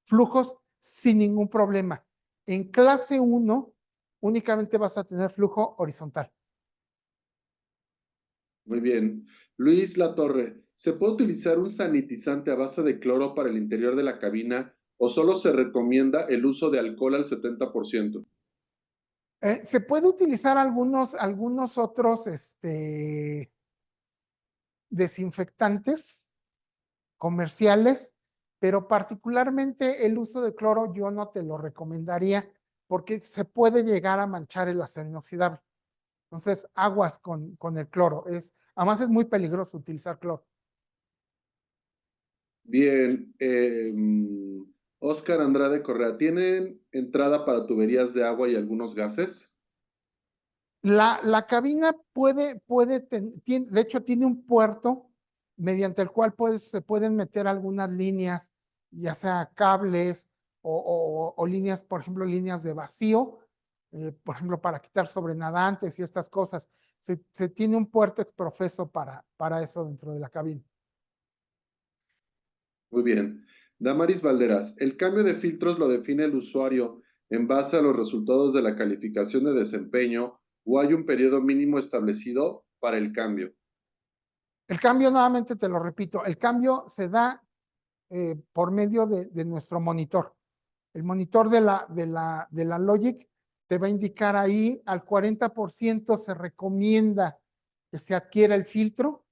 flujos sin ningún problema. En clase 1 únicamente vas a tener flujo horizontal. Muy bien. Luis Latorre, ¿se puede utilizar un sanitizante a base de cloro para el interior de la cabina o solo se recomienda el uso de alcohol al 70%? Se puede utilizar algunos otros desinfectantes comerciales, pero particularmente el uso de cloro yo no te lo recomendaría porque se puede llegar a manchar el acero inoxidable. Entonces, aguas con el cloro. Además, es muy peligroso utilizar cloro. Bien, Oscar Andrade Correa, ¿tienen entrada para tuberías de agua y algunos gases? La cabina de hecho, tiene un puerto mediante el cual se pueden meter algunas líneas, ya sea cables o líneas, por ejemplo, líneas de vacío, por ejemplo, para quitar sobrenadantes y estas cosas. Se tiene un puerto exprofeso para eso dentro de la cabina. Muy bien. Damaris Valderas, ¿el cambio de filtros lo define el usuario en base a los resultados de la calificación de desempeño o hay un periodo mínimo establecido para el cambio? El cambio, nuevamente te lo repito, el cambio se da por medio de nuestro monitor. El monitor de la Logic te va a indicar ahí al 40% se recomienda que se adquiera el filtro,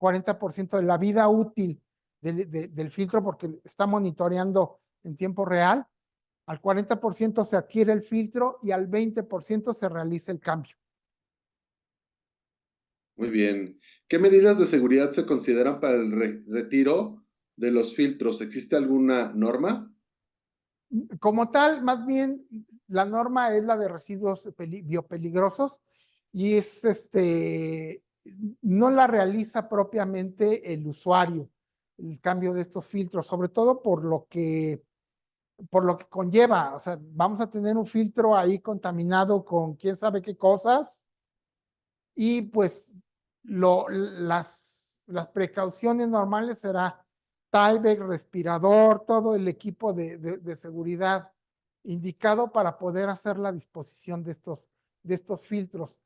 40% de la vida útil del filtro porque está monitoreando en tiempo real, al 40% se adquiere el filtro y al 20% se realiza el cambio. Muy bien. ¿Qué medidas de seguridad se consideran para el retiro de los filtros? ¿Existe alguna norma? Como tal, más bien la norma es la de residuos biopeligrosos y no la realiza propiamente el usuario, el cambio de estos filtros, sobre todo por lo que conlleva. O sea, vamos a tener un filtro ahí contaminado con quién sabe qué cosas y pues las precauciones normales será Tyvek, respirador, todo el equipo de seguridad indicado para poder hacer la disposición de estos filtros.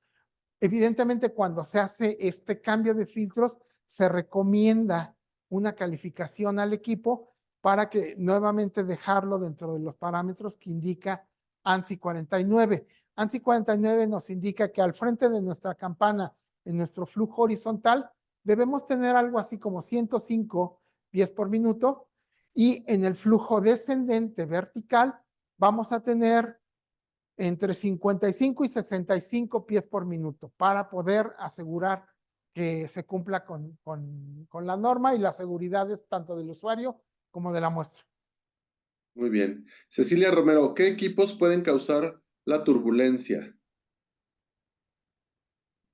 Evidentemente, cuando se hace este cambio de filtros, se recomienda una calificación al equipo para que nuevamente dejarlo dentro de los parámetros que indica ANSI 49. ANSI 49 nos indica que al frente de nuestra campana, en nuestro flujo horizontal, debemos tener algo así como 105 pies por minuto y en el flujo descendente vertical vamos a tener entre 55 y 65 pies por minuto para poder asegurar que se cumpla con la norma y las seguridades tanto del usuario como de la muestra. Muy bien. Cecilia Romero, ¿qué equipos pueden causar la turbulencia?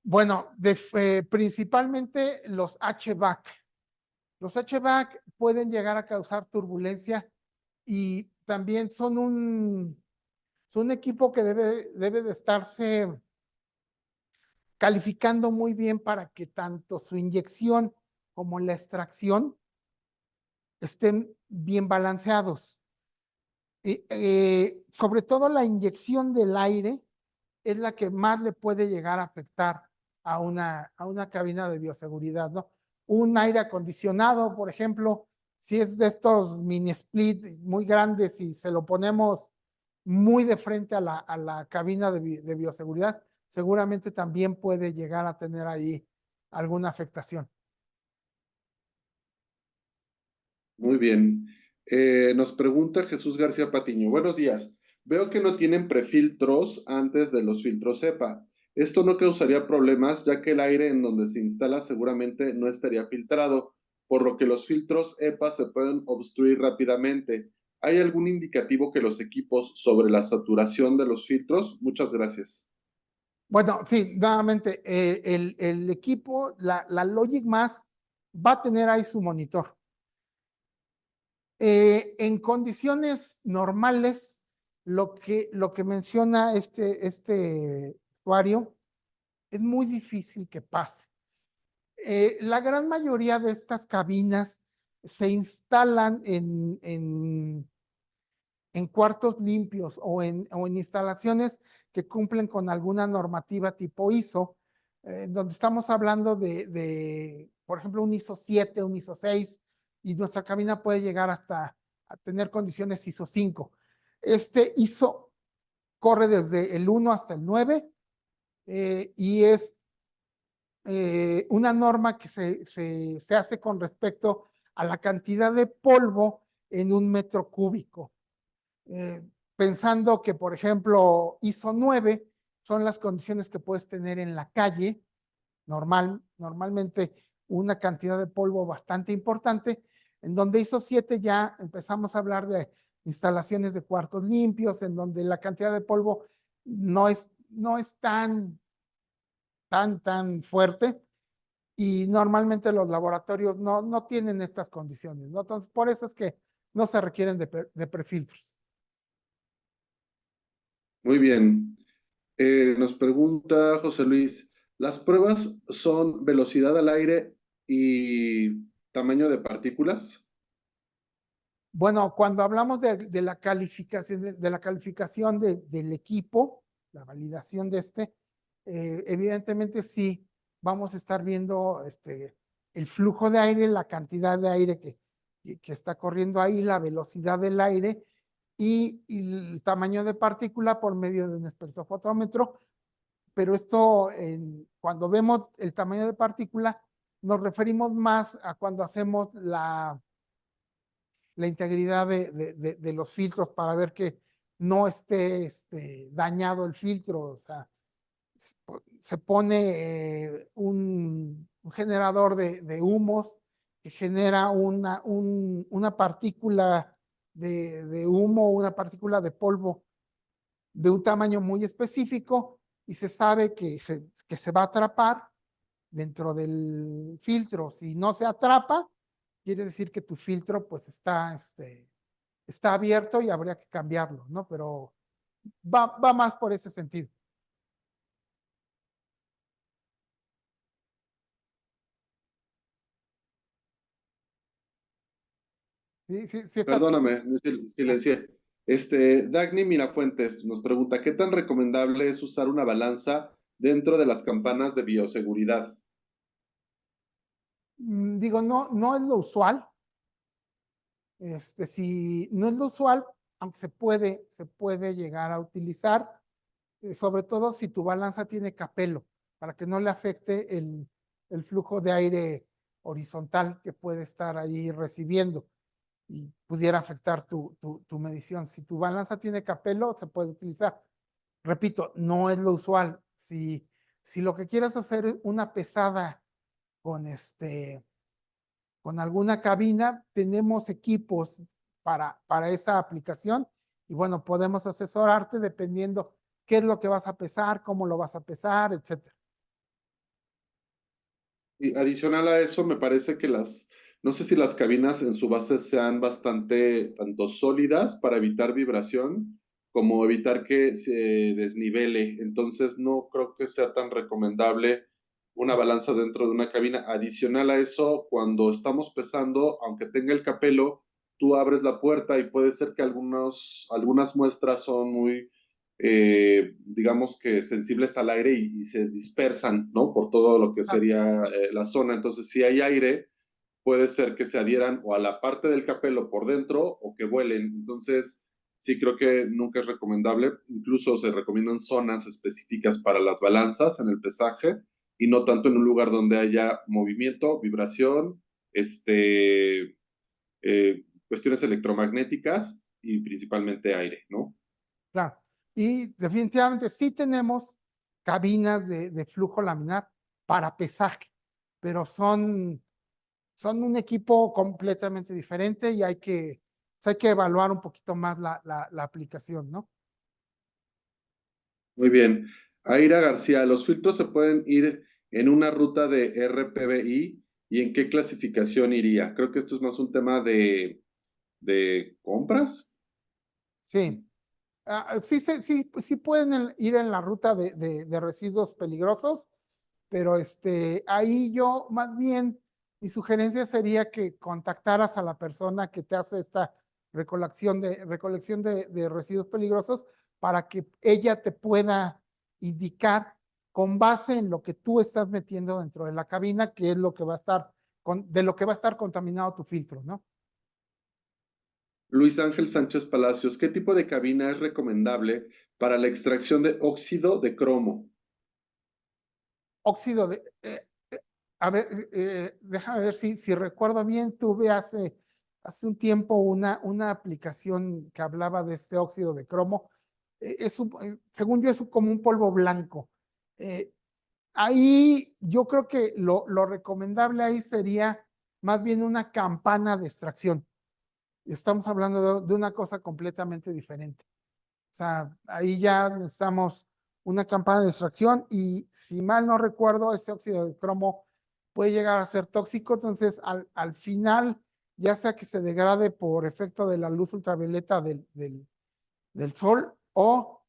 Bueno, principalmente los HVAC. Los HVAC pueden llegar a causar turbulencia y también son un equipo que debe de estarse calificando muy bien para que tanto su inyección como la extracción estén bien balanceados. Sobre todo la inyección del aire es la que más le puede llegar a afectar a una cabina de bioseguridad, ¿no? Un aire acondicionado, por ejemplo, si es de estos mini split muy grandes y se lo ponemos muy de frente a la cabina de bioseguridad, seguramente también puede llegar a tener ahí alguna afectación. Muy bien. Nos pregunta Jesús García Patiño. Buenos días. Veo que no tienen prefiltros antes de los filtros EPA. Esto no causaría problemas, ya que el aire en donde se instala seguramente no estaría filtrado, por lo que los filtros EPA se pueden obstruir rápidamente. ¿Hay algún indicativo que los equipos sobre la saturación de los filtros? Muchas gracias. Bueno, sí, nuevamente, el equipo, la Logic Mass va a tener ahí su monitor. En condiciones normales, lo que menciona este usuario es muy difícil que pase. La gran mayoría de estas cabinas se instalan en cuartos limpios o en instalaciones que cumplen con alguna normativa tipo ISO, donde estamos hablando por ejemplo, un ISO 7, un ISO 6, y nuestra cabina puede llegar hasta a tener condiciones ISO 5. Este ISO corre desde el 1 hasta el 9 y es una norma que se hace con respecto a la cantidad de polvo en un metro cúbico. Pensando que, por ejemplo, ISO 9 son las condiciones que puedes tener en la calle, normalmente una cantidad de polvo bastante importante, en donde ISO 7 ya empezamos a hablar de instalaciones de cuartos limpios, en donde la cantidad de polvo no es tan fuerte, y normalmente los laboratorios no tienen estas condiciones, ¿no? Entonces, por eso es que no se requieren de prefiltros. Muy bien. Nos pregunta José Luis, ¿las pruebas son velocidad al aire y tamaño de partículas? Bueno, cuando hablamos de la calificación, del equipo, la validación de evidentemente sí, vamos a estar viendo el flujo de aire, la cantidad de aire que está corriendo ahí, la velocidad del aire y el tamaño de partícula por medio de un espectrofotómetro. Pero cuando vemos el tamaño de partícula, nos referimos más a cuando hacemos la integridad de los filtros para ver que no esté dañado el filtro. O sea, se pone un generador de humos que genera una partícula de humo, una partícula de polvo de un tamaño muy específico, y se sabe que se va a atrapar dentro del filtro. Si no se atrapa, quiere decir que tu filtro pues está abierto y habría que cambiarlo, ¿no? Pero va más por ese sentido. Sí, sí, sí está. Perdóname, silencié. Dagny Mirafuentes nos pregunta, ¿qué tan recomendable es usar una balanza dentro de las campanas de bioseguridad? Digo, no es lo usual. Si no es lo usual, aunque se puede llegar a utilizar, sobre todo si tu balanza tiene capelo, para que no le afecte el flujo de aire horizontal que puede estar ahí recibiendo y pudiera afectar tu medición. Si tu balanza tiene capelo, se puede utilizar. Repito, no es lo usual. Si lo que quieres hacer es una pesada con con alguna cabina, tenemos equipos para esa aplicación, y bueno, podemos asesorarte dependiendo qué es lo que vas a pesar, cómo lo vas a pesar, etcétera. Y adicional a eso, me parece que no sé si las cabinas en su base sean bastante tanto sólidas para evitar vibración como evitar que se desnivele. Entonces, no creo que sea tan recomendable una balanza dentro de una cabina. Adicional a eso, cuando estamos pesando, aunque tenga el capelo, tú abres la puerta y puede ser que algunas muestras son muy digamos que sensibles al aire y se dispersan, ¿no? Por todo lo que Ah, sería la zona. Entonces, si hay aire, puede ser que se adhieran o a la parte del capelo por dentro o que vuelen. Entonces, sí creo que nunca es recomendable. Incluso se recomiendan zonas específicas para las balanzas en el pesaje y no tanto en un lugar donde haya movimiento, vibración, cuestiones electromagnéticas y principalmente aire, ¿no? Claro. Y definitivamente sí tenemos cabinas de flujo laminar para pesaje, pero son un equipo completamente diferente y hay que evaluar un poquito más la aplicación, ¿no? Muy bien. Aira García, ¿los filtros se pueden ir en una ruta de RPBI y en qué clasificación iría? Creo que esto es más un tema de compras. Sí. Sí pueden ir en la ruta de residuos peligrosos, pero ahí yo más bien mi sugerencia sería que contactaras a la persona que te hace esta recolección de residuos peligrosos para que ella te pueda indicar con base en lo que tú estás metiendo dentro de la cabina, que es lo que va a estar de lo que va a estar contaminado tu filtro, ¿no? Luis Ángel Sánchez Palacios, ¿qué tipo de cabina es recomendable para la extracción de óxido de cromo? Óxido de, a ver, déjame ver si recuerdo bien, tuve hace un tiempo una aplicación que hablaba de este óxido de cromo. Según yo, es como un polvo blanco. Eh, Ahí yo creo que lo recomendable ahí sería más bien una campana de extracción. Estamos hablando de una cosa completamente diferente. O sea, ahí ya necesitamos una campana de extracción y si mal no recuerdo, ese óxido de cromo puede llegar a ser tóxico, entonces al final, ya sea que se degrade por efecto de la luz ultravioleta del sol o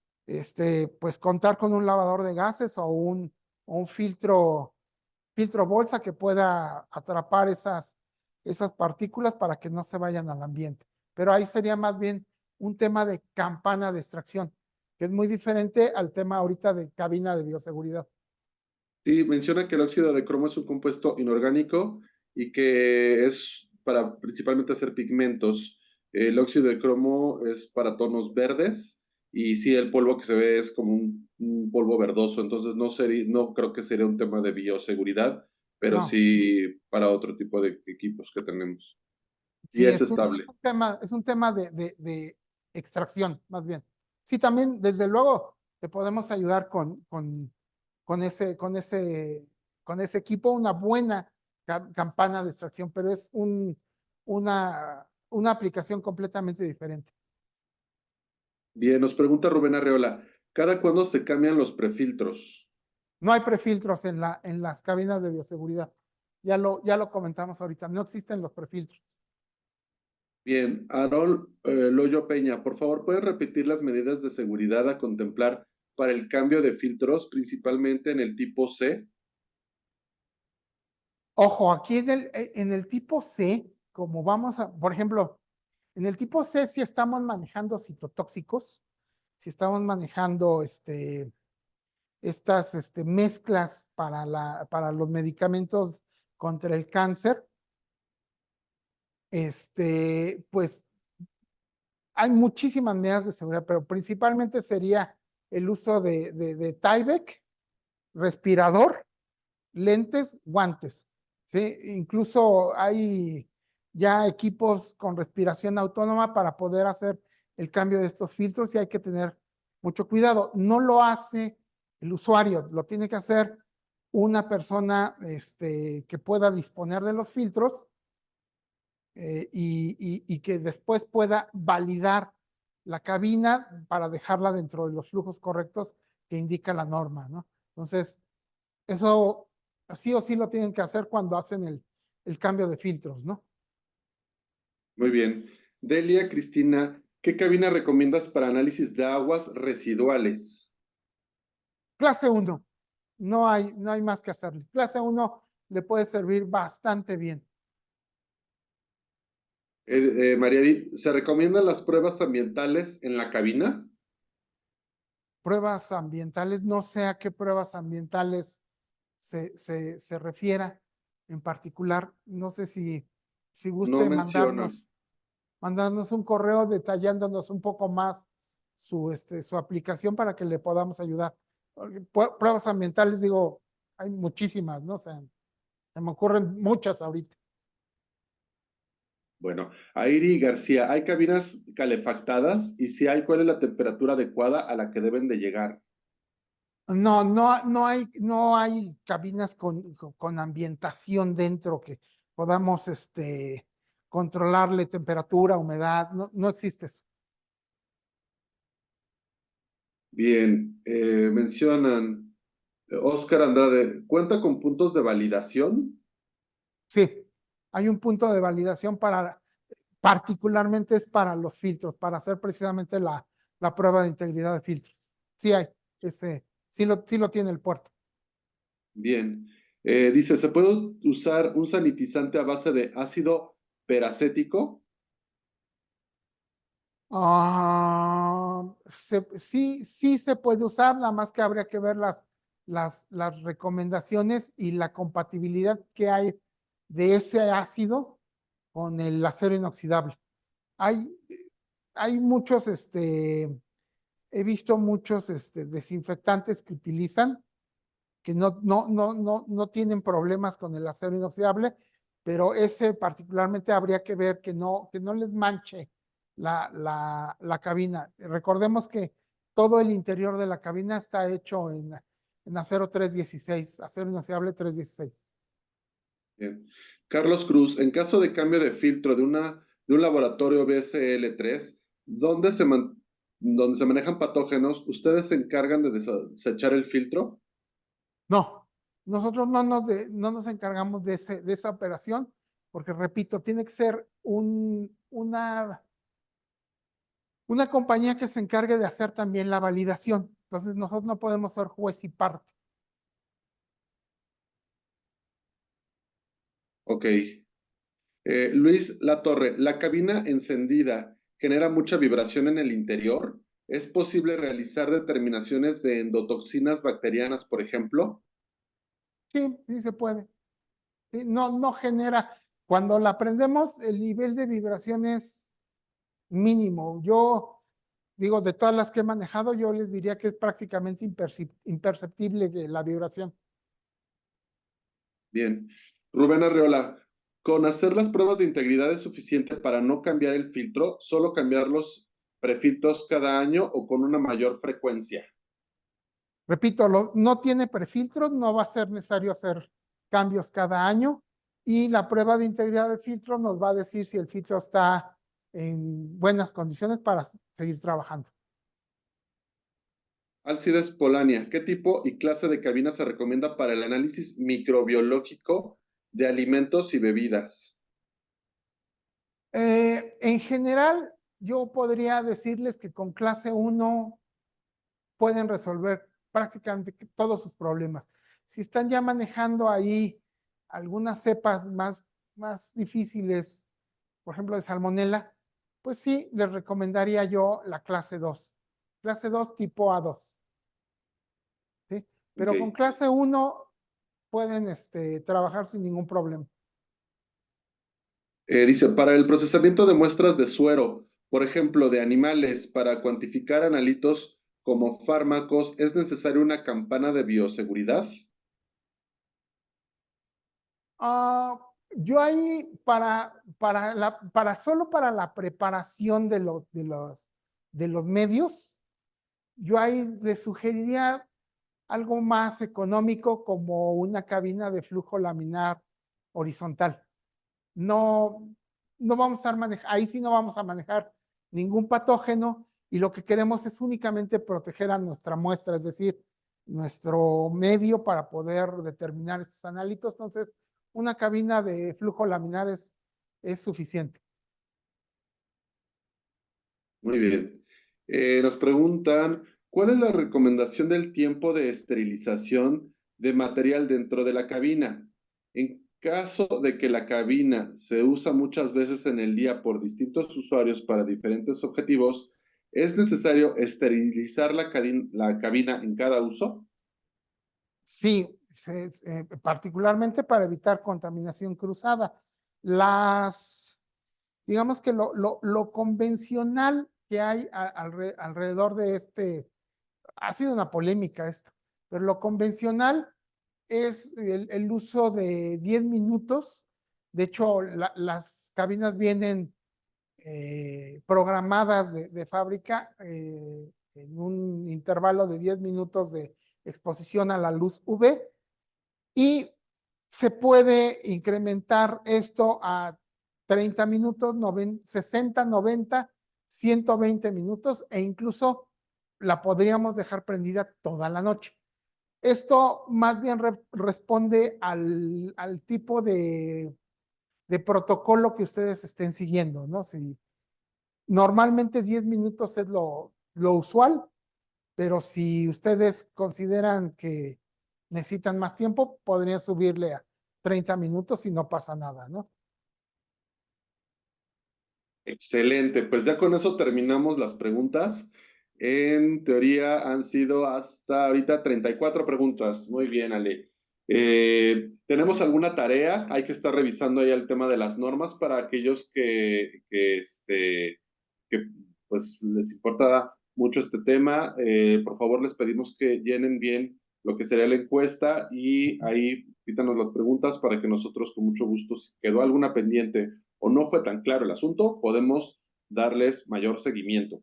pues contar con un lavador de gases o un filtro bolsa que pueda atrapar esas partículas para que no se vayan al ambiente. Pero ahí sería más bien un tema de campana de extracción, que es muy diferente al tema ahorita de cabina de bioseguridad. Sí, menciona que el óxido de cromo es un compuesto inorgánico y que es para principalmente hacer pigmentos. El óxido de cromo es para tonos verdes y sí, el polvo que se ve es como un polvo verdoso, entonces no creo que sería un tema de bioseguridad, pero No, sí para otro tipo de equipos que tenemos. Y sí, es estable. es un tema de extracción, más bien. Sí, también, desde luego, te podemos ayudar con ese, con ese, con ese equipo, una buena campana de extracción, pero es una aplicación completamente diferente. Bien, nos pregunta Rubén Arreola, ¿cada cuándo se cambian los prefiltros? No hay prefiltros en las cabinas de bioseguridad. Ya lo comentamos ahorita, no existen los prefiltros. Bien, Aarón Loyo Peña, por favor, ¿puedes repetir las medidas de seguridad a contemplar para el cambio de filtros, principalmente en el tipo C? Ojo, aquí en el tipo C, como vamos a, por ejemplo, en el tipo C, si estamos manejando citotóxicos, si estamos manejando estas mezclas para los medicamentos contra el cáncer, pues hay muchísimas medidas de seguridad, pero principalmente sería el uso de Tyvek, respirador, lentes, guantes. ¿Sí? Incluso hay ya equipos con respiración autónoma para poder hacer el cambio de estos filtros y hay que tener mucho cuidado. No lo hace el usuario, lo tiene que hacer una persona que pueda disponer de los filtros y que después pueda validar la cabina para dejarla dentro de los flujos correctos que indica la norma, ¿no? Entonces, eso sí o sí lo tienen que hacer cuando hacen el cambio de filtros, ¿no? Muy bien. Delia Cristina, ¿qué cabina recomiendas para análisis de aguas residuales? Clase 1, no hay más que hacerle. Clase 1 le puede servir bastante bien. María Edith, ¿se recomiendan las pruebas ambientales en la cabina? Pruebas ambientales, no sé a qué pruebas ambientales se refiera en particular. No sé si No guste menciona. mandarnos. mandarnos un correo detallándonos un poco más su aplicación para que le podamos ayudar. Pruebas ambientales, digo, hay muchísimas, ¿no? O sea, se me ocurren muchas ahorita. Bueno, Airi García, ¿hay cabinas calefactadas? Y si hay, ¿cuál es la temperatura adecuada a la que deben de llegar? No hay cabinas con ambientación dentro que podamos controlarle temperatura, humedad, no existe eso. Bien, mencionan Oscar Andrade, ¿cuenta con puntos de validación? Sí, hay un punto de validación particularmente es para los filtros, para hacer precisamente la prueba de integridad de filtros. Sí hay, sí lo tiene el puerto. Bien. Dice, ¿se puede usar un sanitizante a base de ácido peracético? Sí se puede usar, nada más que habría que ver las recomendaciones y la compatibilidad que hay de ese ácido con el acero inoxidable. Hay, hay muchos, he visto muchos desinfectantes que utilizan que no tienen problemas con el acero inoxidable, pero ese particularmente habría que ver que no les manche la cabina. Recordemos que todo el interior de la cabina está hecho en acero 316, acero inoxidable 316. Bien. Carlos Cruz, en caso de cambio de filtro de un laboratorio BSL-3, donde se manejan patógenos, ¿ustedes se encargan de desechar el filtro? No, nosotros no nos encargamos de esa operación, porque repito, tiene que ser una compañía que se encargue de hacer también la validación. Entonces, nosotros no podemos ser juez y parte. Ok. Luis Latorre, ¿la cabina encendida genera mucha vibración en el interior? ¿Es posible realizar determinaciones de endotoxinas bacterianas, por ejemplo? Sí se puede. Sí, no genera, cuando la prendemos, el nivel de vibración es mínimo. Yo digo, de todas las que he manejado, yo les diría que es prácticamente imperceptible de la vibración. Bien. Rubén Arreola, ¿con hacer las pruebas de integridad es suficiente para no cambiar el filtro, solo cambiar los prefiltros cada año o con una mayor frecuencia? Repito, no tiene prefiltros, no va a ser necesario hacer cambios cada año y la prueba de integridad del filtro nos va a decir si el filtro está en buenas condiciones para seguir trabajando. Alcides Polania, ¿qué tipo y clase de cabina se recomienda para el análisis microbiológico de alimentos y bebidas? En general, yo podría decirles que con clase 1 pueden resolver prácticamente todos sus problemas. Si están ya manejando ahí algunas cepas más difíciles, por ejemplo, de salmonela, pues sí, les recomendaría yo la clase 2 tipo A2, ¿sí? Pero con Ok. clase 1 pueden trabajar sin ningún problema. Dice, para el procesamiento de muestras de suero, por ejemplo, de animales, para cuantificar analitos como fármacos, ¿es necesaria una campana de bioseguridad? Yo ahí solo para la preparación de los medios, yo ahí les sugeriría algo más económico como una cabina de flujo laminar horizontal. No, no vamos a estar ahí sí no vamos a manejar ningún patógeno y lo que queremos es únicamente proteger a nuestra muestra, es decir, nuestro medio para poder determinar estos análitos. Entonces, una cabina de flujo laminar es suficiente. Muy bien. Nos preguntan, ¿cuál es la recomendación del tiempo de esterilización de material dentro de la cabina? En caso de que la cabina se usa muchas veces en el día por distintos usuarios para diferentes objetivos, ¿es necesario esterilizar la cabina en cada uso? Sí, particularmente para evitar contaminación cruzada. Las digamos que lo convencional que hay alrededor de ha sido una polémica esto, pero lo convencional es el uso de 10 minutos. De hecho, las cabinas vienen programadas de fábrica en un intervalo de 10 minutos de exposición a la luz UV y se puede incrementar esto a 30 minutos, 60, 90, 120 minutos e incluso la podríamos dejar prendida toda la noche. Esto más bien responde al tipo de protocolo que ustedes estén siguiendo, ¿no? Si normalmente 10 minutos es lo usual, pero si ustedes consideran que necesitan más tiempo, podrían subirle a 30 minutos y no pasa nada, ¿no? Excelente, pues ya con eso terminamos las preguntas. En teoría han sido hasta ahorita 34 preguntas. Muy bien, Ale. ¿Tenemos alguna tarea? Hay que estar revisando ahí el tema de las normas para aquellos que pues les importa mucho este tema. Por favor, les pedimos que llenen bien lo que sería la encuesta y ahí quítanos las preguntas para que nosotros con mucho gusto, si quedó alguna pendiente o no fue tan claro el asunto, podemos darles mayor seguimiento.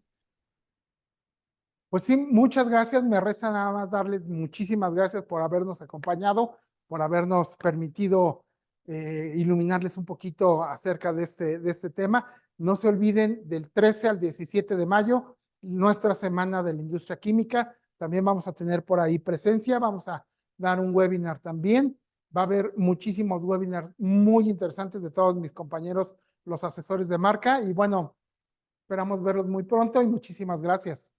Pues sí, muchas gracias. Me resta nada más darles muchísimas gracias por habernos acompañado, por habernos permitido iluminarles un poquito acerca de este tema. No se olviden del 13 al 17 de mayo, nuestra semana de la industria química. También vamos a tener por ahí presencia, vamos a dar un webinar también. Va a haber muchísimos webinars muy interesantes de todos mis compañeros, los asesores de marca. Y bueno, esperamos verlos muy pronto y muchísimas gracias.